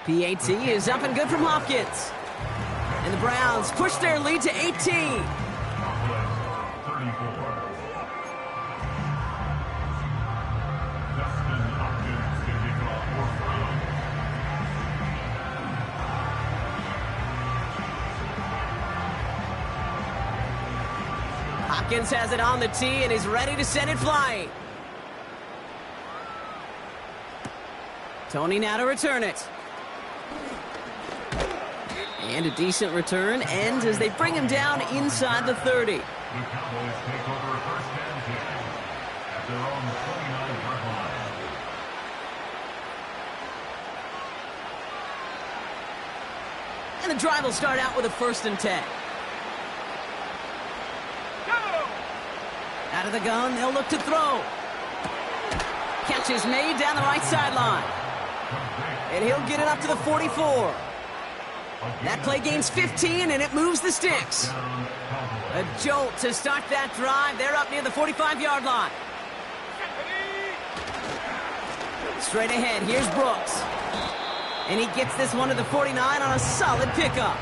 PAT is up and good from Hopkins. And the Browns push their lead to 18. Hopkins has it on the tee and is ready to send it flying. Tony now to return it. And a decent return ends as they bring him down inside the 30. The Cowboys take over a 1st and 10 at their own 29-yard line. And the drive will start out with a 1st and 10. Out of the gun, they'll look to throw. Catch is made down the right sideline. And he'll get it up to the 44. That play gains 15, and it moves the sticks. A jolt to start that drive. They're up near the 45-yard line. Straight ahead, here's Brooks. And he gets this one to the 49 on a solid pickup.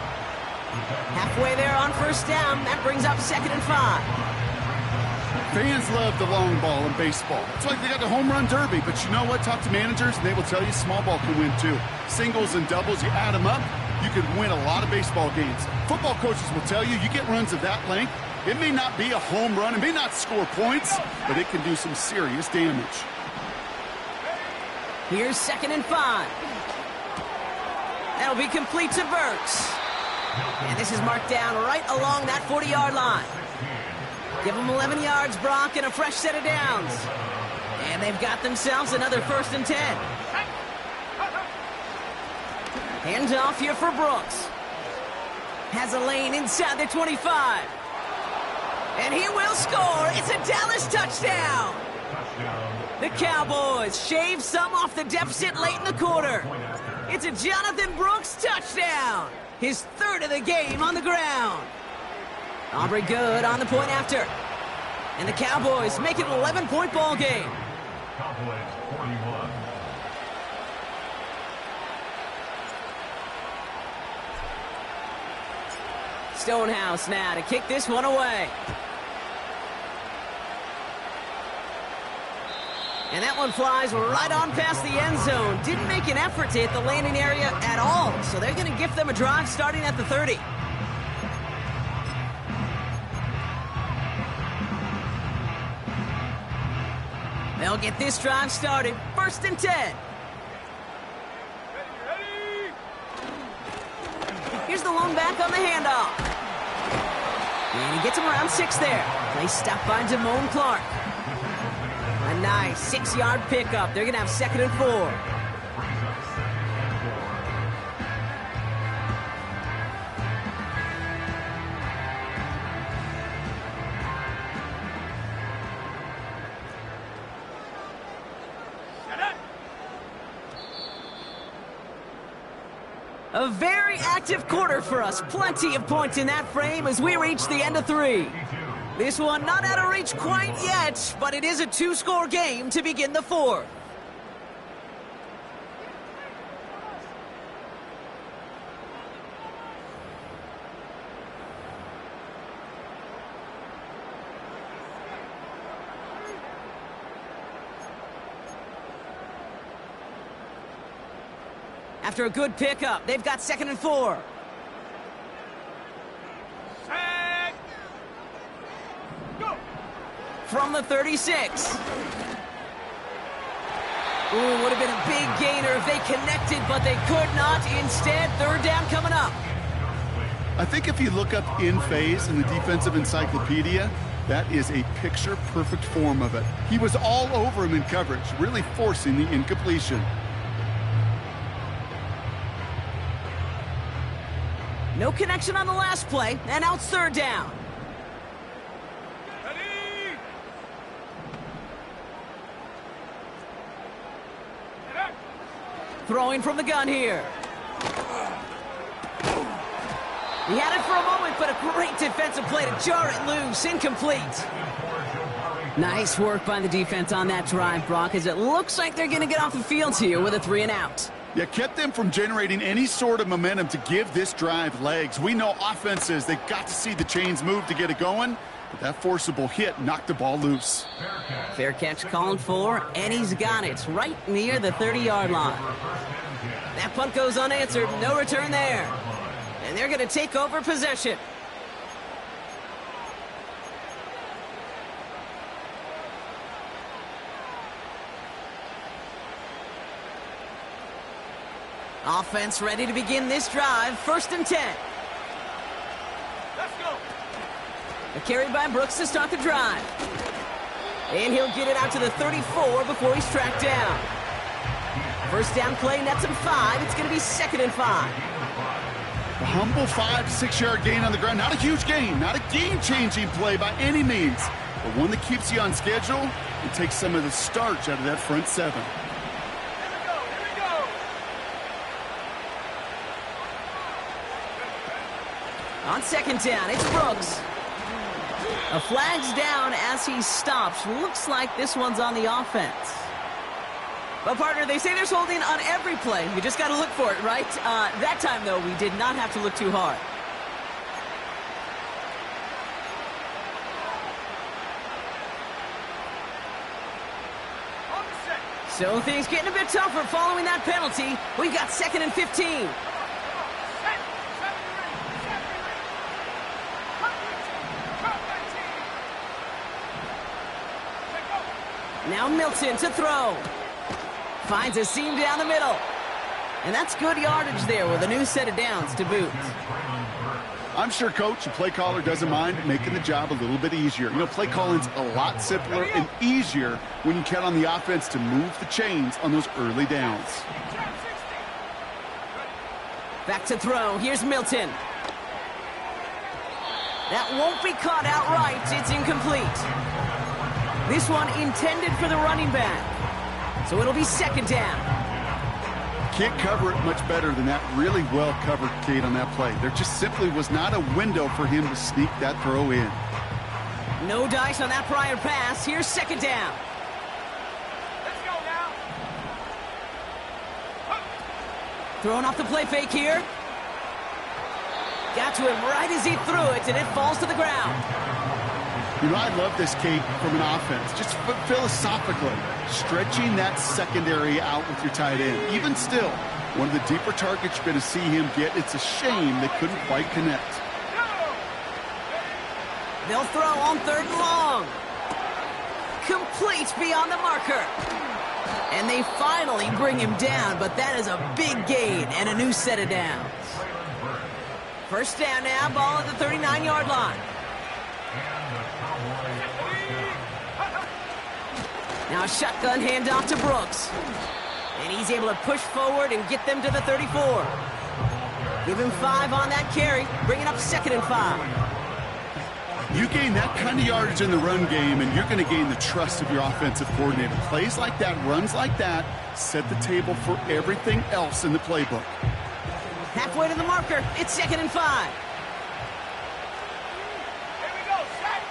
Halfway there on 1st down, that brings up 2nd and 5. Fans love the long ball in baseball. It's like they got the home run derby, but you know what? Talk to managers, and they will tell you small ball can win too. Singles and doubles, you add them up, you can win a lot of baseball games. Football coaches will tell you, you get runs of that length, it may not be a home run, it may not score points, but it can do some serious damage. Here's 2nd and 5. That'll be complete to Burks. And this is marked down right along that 40-yard line. Give them 11 yards, Brock, and a fresh set of downs. And they've got themselves another 1st and 10. Hands off here for Brooks. Has a lane inside the 25. And he will score. It's a Dallas touchdown. The Cowboys shave some off the deficit late in the quarter. It's a Jonathan Brooks touchdown. His 3rd of the game on the ground. Aubrey good on the point after. And the Cowboys make it an 11-point ball game. Cowboys 41. Stonehouse now to kick this one away. And that one flies right on past the end zone. Didn't make an effort to hit the landing area at all. So they're going to gift them a drive starting at the 30. They'll get this drive started. 1st and 10. Here's the lone back on the handoff. And he gets him around 6 there. Play stopped by Damone Clark. A nice 6-yard pickup. They're going to have 2nd and 4. A very active quarter for us. Plenty of points in that frame as we reach the end of 3. This one not out of reach quite yet, but it is a 2-score game to begin the 4th. After a good pickup, they've got 2nd and 4. Set. Go. From from the 36. Ooh, would have been a big gainer if they connected, but they could not. Instead, third down coming up. I think if you look up in phase in the defensive encyclopedia, that is a picture-perfect form of it. He was all over him in coverage, really forcing the incompletion. No connection on the last play, and now it's third down. Ready? Throwing from the gun here. He had it for a moment, but a great defensive play to jar it loose. Incomplete. Nice work by the defense on that drive, Brock, as it looks like they're going to get off the field here with a 3-and-out. Yeah, kept them from generating any sort of momentum to give this drive legs. We know offenses, they've got to see the chains move to get it going, but that forcible hit knocked the ball loose. Fair catch called for, and he's got it right near the 30-yard line. That punt goes unanswered, no return there. And they're going to take over possession. Offense ready to begin this drive. 1st and 10. Let's go. A carry by Brooks to start the drive. And he'll get it out to the 34 before he's tracked down. First down play, nets him 5. It's going to be 2nd and 5. A humble 5 to 6 yard gain on the ground. Not a huge gain, not a game-changing play by any means, but one that keeps you on schedule and takes some of the starch out of that front 7. Here we go. On 2nd down, it's Brooks. A flag's down as he stops. Looks like this one's on the offense. But, partner, they say there's holding on every play. You just got to look for it, right? That time, though, we did not have to look too hard. On the set. So things getting a bit tougher following that penalty. We've got 2nd and 15. Set. 7-3. Now Milton to throw. Finds a seam down the middle. And that's good yardage there with a new set of downs to boot. I'm sure, Coach, the play caller doesn't mind making the job a little bit easier. You know, play calling's a lot simpler and easier when you count on the offense to move the chains on those early downs. Back to throw. Here's Milton. That won't be caught outright. It's incomplete. This one intended for the running back. So it'll be 2nd down. Can't cover it much better than that. Really well covered, Kate, on that play. There just simply was not a window for him to sneak that throw in. No dice on that prior pass. Here's 2nd down. Let's go now. Throwing off the play fake here. Got to him right as he threw it, and it falls to the ground. You know, I love this, Kate, from an offense. Just philosophically, stretching that secondary out with your tight end. Even still, one of the deeper targets you're going to see him get. It's a shame they couldn't quite connect. They'll throw on 3rd and long. Complete beyond the marker. And they finally bring him down, but that is a big gain and a new set of downs. First down now, ball at the 39-yard line. Now a shotgun handoff to Brooks. And he's able to push forward and get them to the 34. Give him 5 on that carry, bringing up 2nd and 5. You gain that kind of yardage in the run game, and you're going to gain the trust of your offensive coordinator. Plays like that, runs like that, set the table for everything else in the playbook. Halfway to the marker, it's 2nd and 5. Here we go. Set.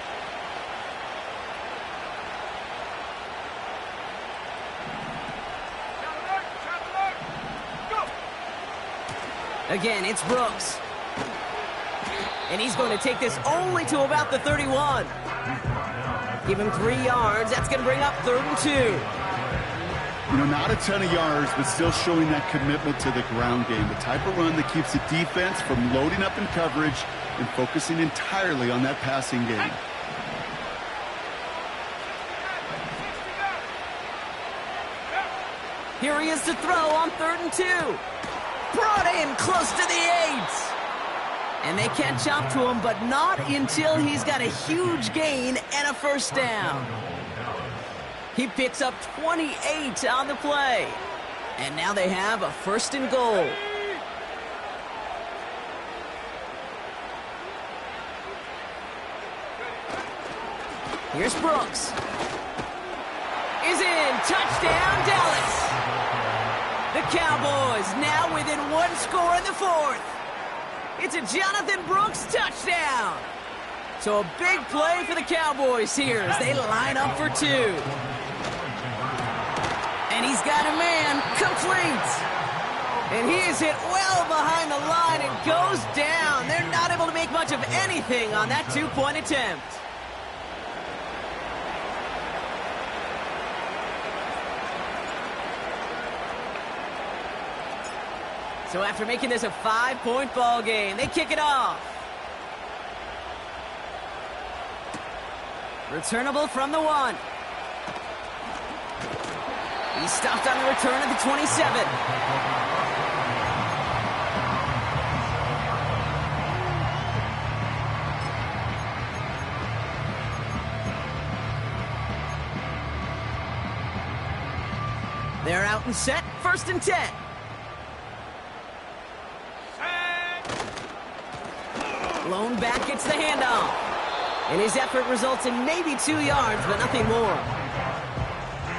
Go. Again, it's Brooks. And he's going to take this only to about the 31. Give him 3 yards. That's going to bring up 3rd and 2. You know, not a ton of yards, but still showing that commitment to the ground game. The type of run that keeps the defense from loading up in coverage and focusing entirely on that passing game. Here he is to throw on 3rd and 2. Brought in close to the 8. And they catch up to him, but not until he's got a huge gain and a first down. He picks up 28 on the play. And now they have a 1st and goal. Here's Brooks. Is in. Touchdown, Dallas. The Cowboys now within 1 score in the 4th. It's a Jonathan Brooks touchdown. So a big play for the Cowboys here as they line up for 2. And he's got a man complete. And he is hit well behind the line and goes down. They're not able to make much of anything on that 2-point attempt. So after making this a 5-point ball game, they kick it off. Returnable from the 1. He's stopped on the return at the 27. They're out and set, 1st and 10. Lone back gets the handoff. And his effort results in maybe 2 yards, but nothing more.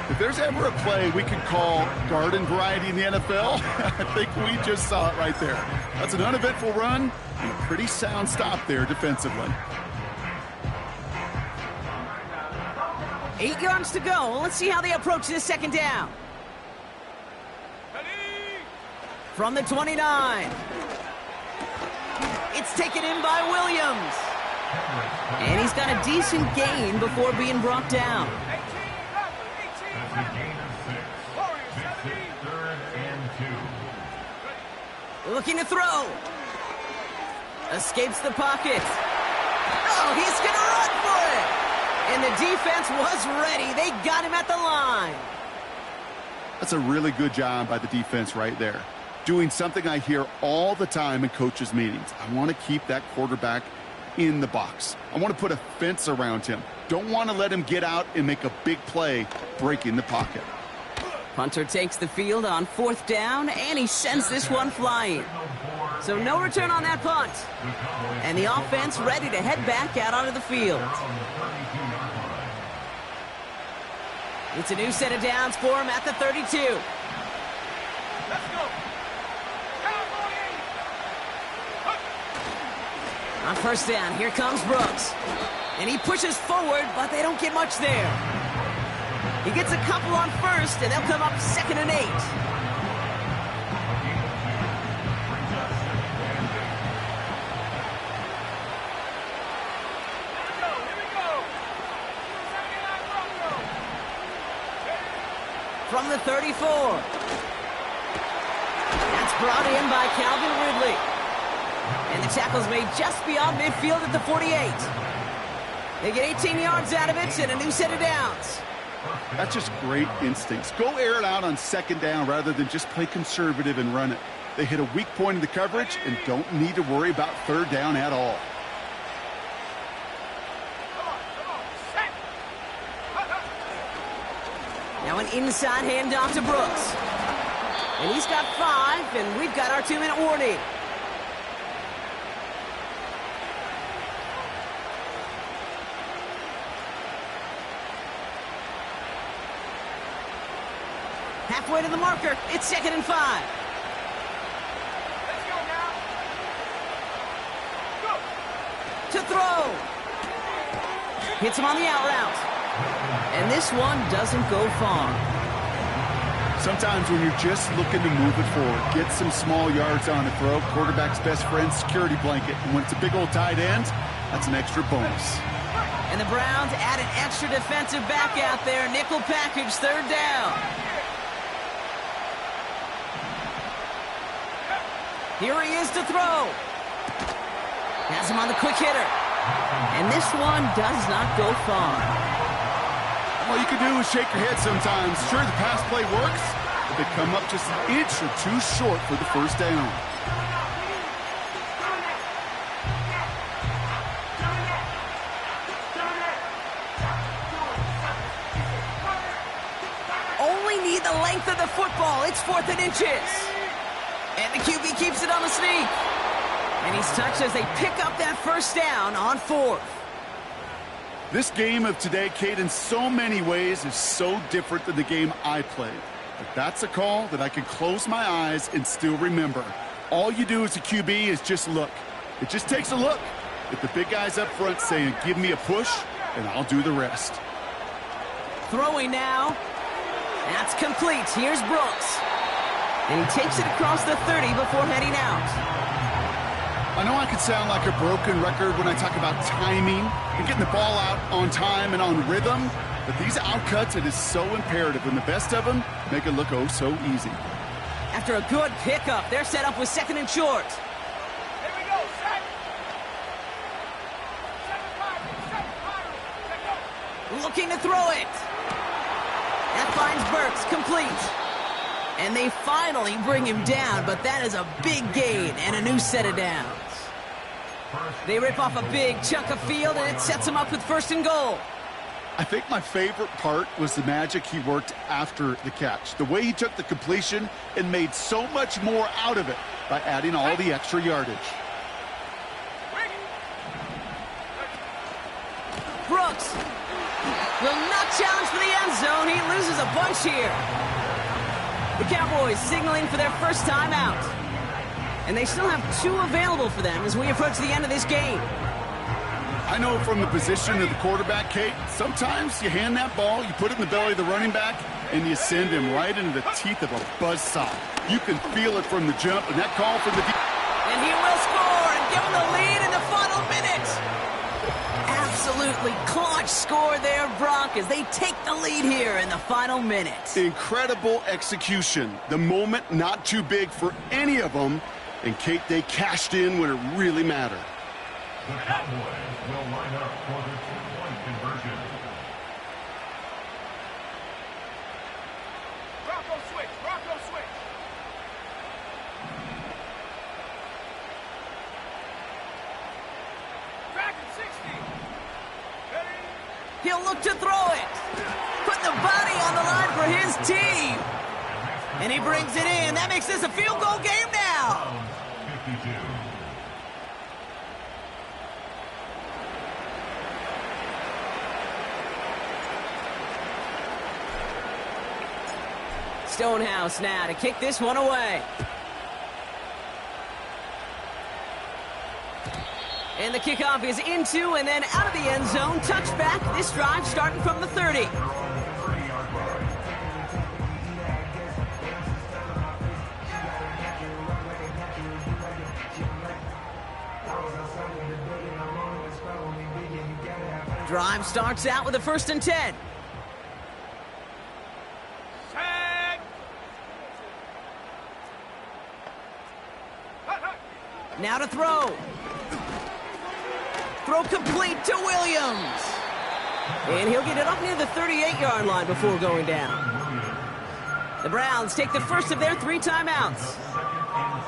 If there's ever a play we could call garden variety in the NFL, I think we just saw it right there. That's an uneventful run and a pretty sound stop there defensively. 8 yards to go. Let's see how they approach this 2nd down. From the 29. It's taken in by Williams. And he's got a decent gain before being brought down. That's a gain of 6. 3rd and 2. Looking to throw. Escapes the pocket. Oh, he's going to run for it. And the defense was ready. They got him at the line. That's a really good job by the defense right there. Doing something I hear all the time in coaches' meetings. I want to keep that quarterback in the box. I want to put a fence around him. Don't want to let him get out and make a big play breaking the pocket. Punter takes the field on 4th down, and he sends this one flying. So no return on that punt. And the offense ready to head back out onto the field. It's a new set of downs for him at the 32. Let's go. On 1st down, here comes Brooks. And he pushes forward, but they don't get much there. He gets a couple on 1st, and they'll come up 2nd and 8. From the 34. That's brought in by Calvin Ridley. And the tackle's made just beyond midfield at the 48. They get 18 yards out of it and a new set of downs. That's just great instincts. Go air it out on 2nd down rather than just play conservative and run it. They hit a weak point in the coverage and don't need to worry about 3rd down at all. Now an inside handoff to Brooks. And he's got 5, and we've got our 2-minute warning. Halfway to the marker. It's 2nd and 5. Let's go now. Go. To throw. Hits him on the out route. And this one doesn't go far. Sometimes when you're just looking to move it forward, get some small yards on the throw, quarterback's best friend, security blanket. And when it's a big old tight end, that's an extra bonus. And the Browns add an extra defensive back out there. Nickel package, 3rd down. Here he is to throw. Has him on the quick hitter. And this one does not go far. All you can do is shake your head sometimes. Sure, the pass play works, but They come up just an inch or two short for the first down. Only need the length of the football. It's 4th and inches. And the QB keeps it on the sneak. And he's touched as they pick up that first down on 4th. This game of today, Kate, in so many ways is so different than the game I played. But that's a call that I can close my eyes and still remember. All you do as a QB is just look. It just takes a look at the big guys up front saying, give me a push, and I'll do the rest. Throwing now. That's complete. Here's Brooks. And he takes it across the 30 before heading out. I know I could sound like a broken record when I talk about timing and getting the ball out on time and on rhythm, but these outcuts, it is so imperative, and the best of them make it look oh so easy. After a good pickup, they're set up with 2nd and short. Here we go, set. 7-5, 7-5, Looking to throw it. That finds Burks, complete. And they finally bring him down, but that is a big gain and a new set of downs. They rip off a big chunk of field, and it sets him up with 1st and goal. I think my favorite part was the magic he worked after the catch. The way he took the completion and made so much more out of it by adding all the extra yardage. Brooks will not challenge for the end zone. He loses a bunch here. The Cowboys signaling for their first timeout. And they still have 2 available for them as we approach the end of this game. I know from the position of the quarterback, Kate, sometimes you hand that ball, you put it in the belly of the running back, and you send him right into the teeth of a buzzsaw. You can feel it from the jump, and that call from the... And he will score and give them the lead in the final minute. Absolutely clutch score there, Brock, as they take the lead here in the final minute. Incredible execution. The moment not too big for any of them. And, Kate, they cashed in when it really mattered. The Cowboys will line up for the 2-point conversion. Bronco switch, Bronco switch. Dragon 60. Ready? He'll look to throw it. Put the body on the line for his team. And he brings it in. That makes this a field goal game now. 52. Stonehouse now to kick this one away. And the kickoff is into and then out of the end zone. Touchback. This drive starting from the 30. 30-yard line. Drive starts out with a 1st and 10. Set. Now to throw. Throw complete to Williams. And he'll get it up near the 38-yard line before going down. The Browns take the first of their 3 timeouts.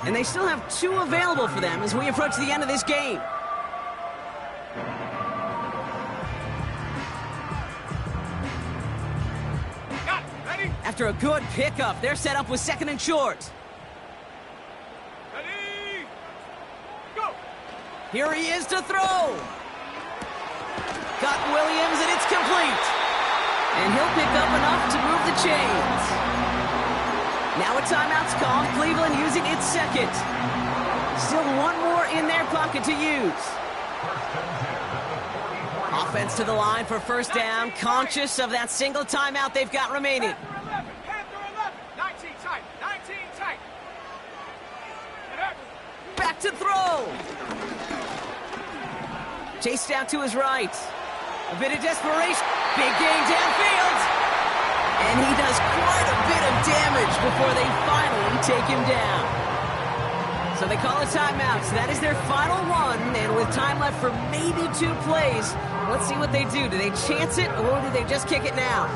And they still have 2 available for them as we approach the end of this game. Got it. Ready? After a good pickup, they're set up with 2nd and short. Ready? Go. Here he is to throw. Got Williams, and it's complete. And he'll pick up enough to move the chains. Now a timeout's called. Cleveland using its 2nd. Still 1 more in their pocket to use. Offense to the line for first down, conscious of that single timeout they've got remaining. Panther 11. 19 tight. 19 tight. Back to throw. Chased out to his right. A bit of desperation. Big gain downfield. And he does quite a bit of damage before they finally take him down. So they call a timeout. So that is their final one. And with time left for maybe 2 plays, let's see what they do. Do they chance it or do they just kick it now?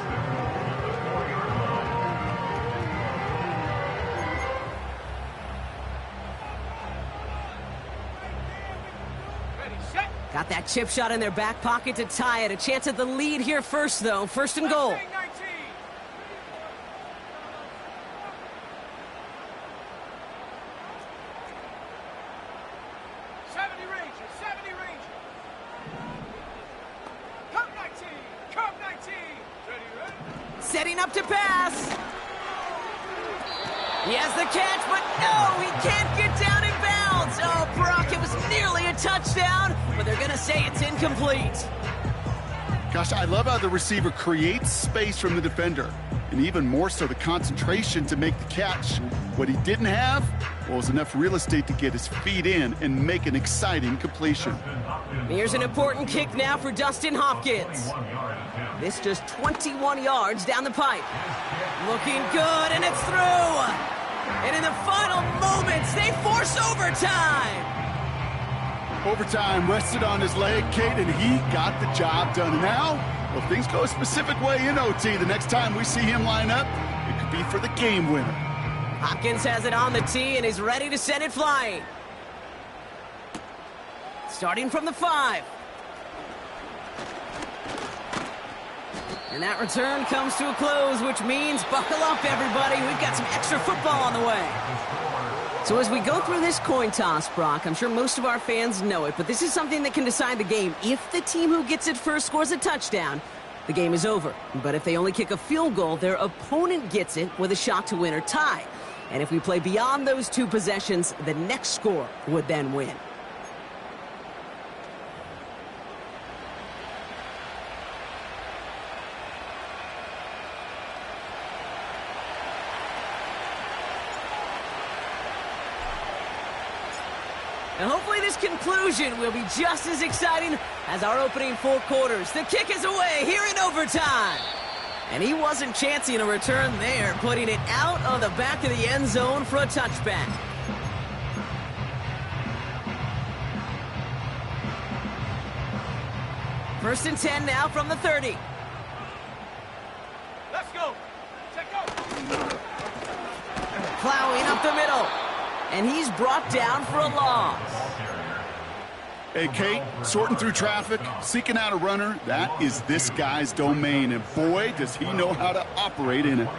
Got that chip shot in their back pocket to tie it. A chance at the lead here first, though. First and goal. 19. 70 Rangers, 70 Rangers. Come 19, come 19. Ready, ready? Setting up to pass. He has the catch, but no, he can't get down in bounds. Oh, Brock, it was nearly a touchdown, but they're going to say it's incomplete. Gosh, I love how the receiver creates space from the defender, and even more so the concentration to make the catch. What he didn't have was enough real estate to get his feet in and make an exciting completion. Here's an important kick now for Dustin Hopkins. This just 21 yards down the pipe. Looking good, and it's through. And in the final moments, they force overtime. Overtime rested on his leg, Kate, and he got the job done. And now, if things go a specific way in OT, the next time we see him line up, it could be for the game winner. Hopkins has it on the tee and is ready to send it flying. Starting from the 5. And that return comes to a close, which means buckle up, everybody. We've got some extra football on the way. So as we go through this coin toss, Brock, I'm sure most of our fans know it, but this is something that can decide the game. If the team who gets it first scores a touchdown, the game is over. But if they only kick a field goal, their opponent gets it with a shot to win or tie. And if we play beyond those 2 possessions, the next score would then win. And hopefully this conclusion will be just as exciting as our opening 4 quarters. The kick is away here in overtime. And he wasn't chancing a return there, putting it out of the back of the end zone for a touchback. First and 10 now from the 30. Let's go. Check go. Plowing up the middle. And he's brought down for a loss. Hey, Kate, sorting through traffic, seeking out a runner, that is this guy's domain, and boy, does he know how to operate in it.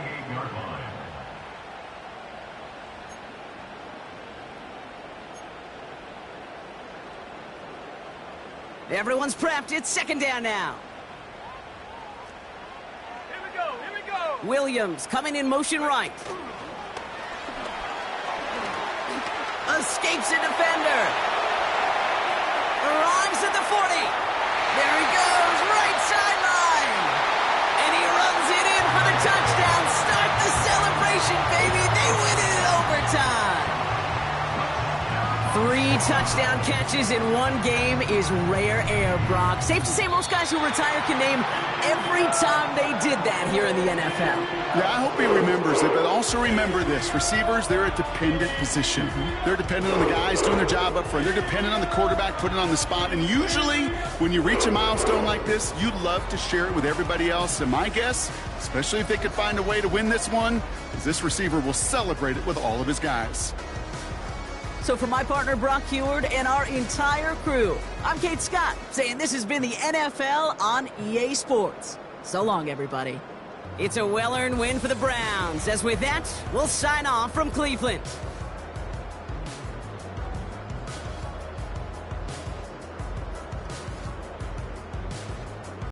Everyone's prepped. It's second down now. Here we go, here we go. Williams coming in motion right. Escapes a defender. Arrives at the 40. There he goes, right sideline. And he runs it in for the touchdown. Start the celebration, baby. They win it in overtime. 3 touchdown catches in 1 game is rare air, Brock. Safe to say most guys who retire can name every time they did that here in the NFL. Yeah, I hope he remembers it, but also remember this. Receivers, they're a dependent position. They're dependent on the guys doing their job up front. They're dependent on the quarterback putting it on the spot. And usually, when you reach a milestone like this, you'd love to share it with everybody else. And my guess, especially if they could find a way to win this one, is this receiver will celebrate it with all of his guys. So for my partner, Brock Huard, and our entire crew, I'm Kate Scott, saying this has been the NFL on EA Sports. So long, everybody. It's a well-earned win for the Browns, as with that, we'll sign off from Cleveland.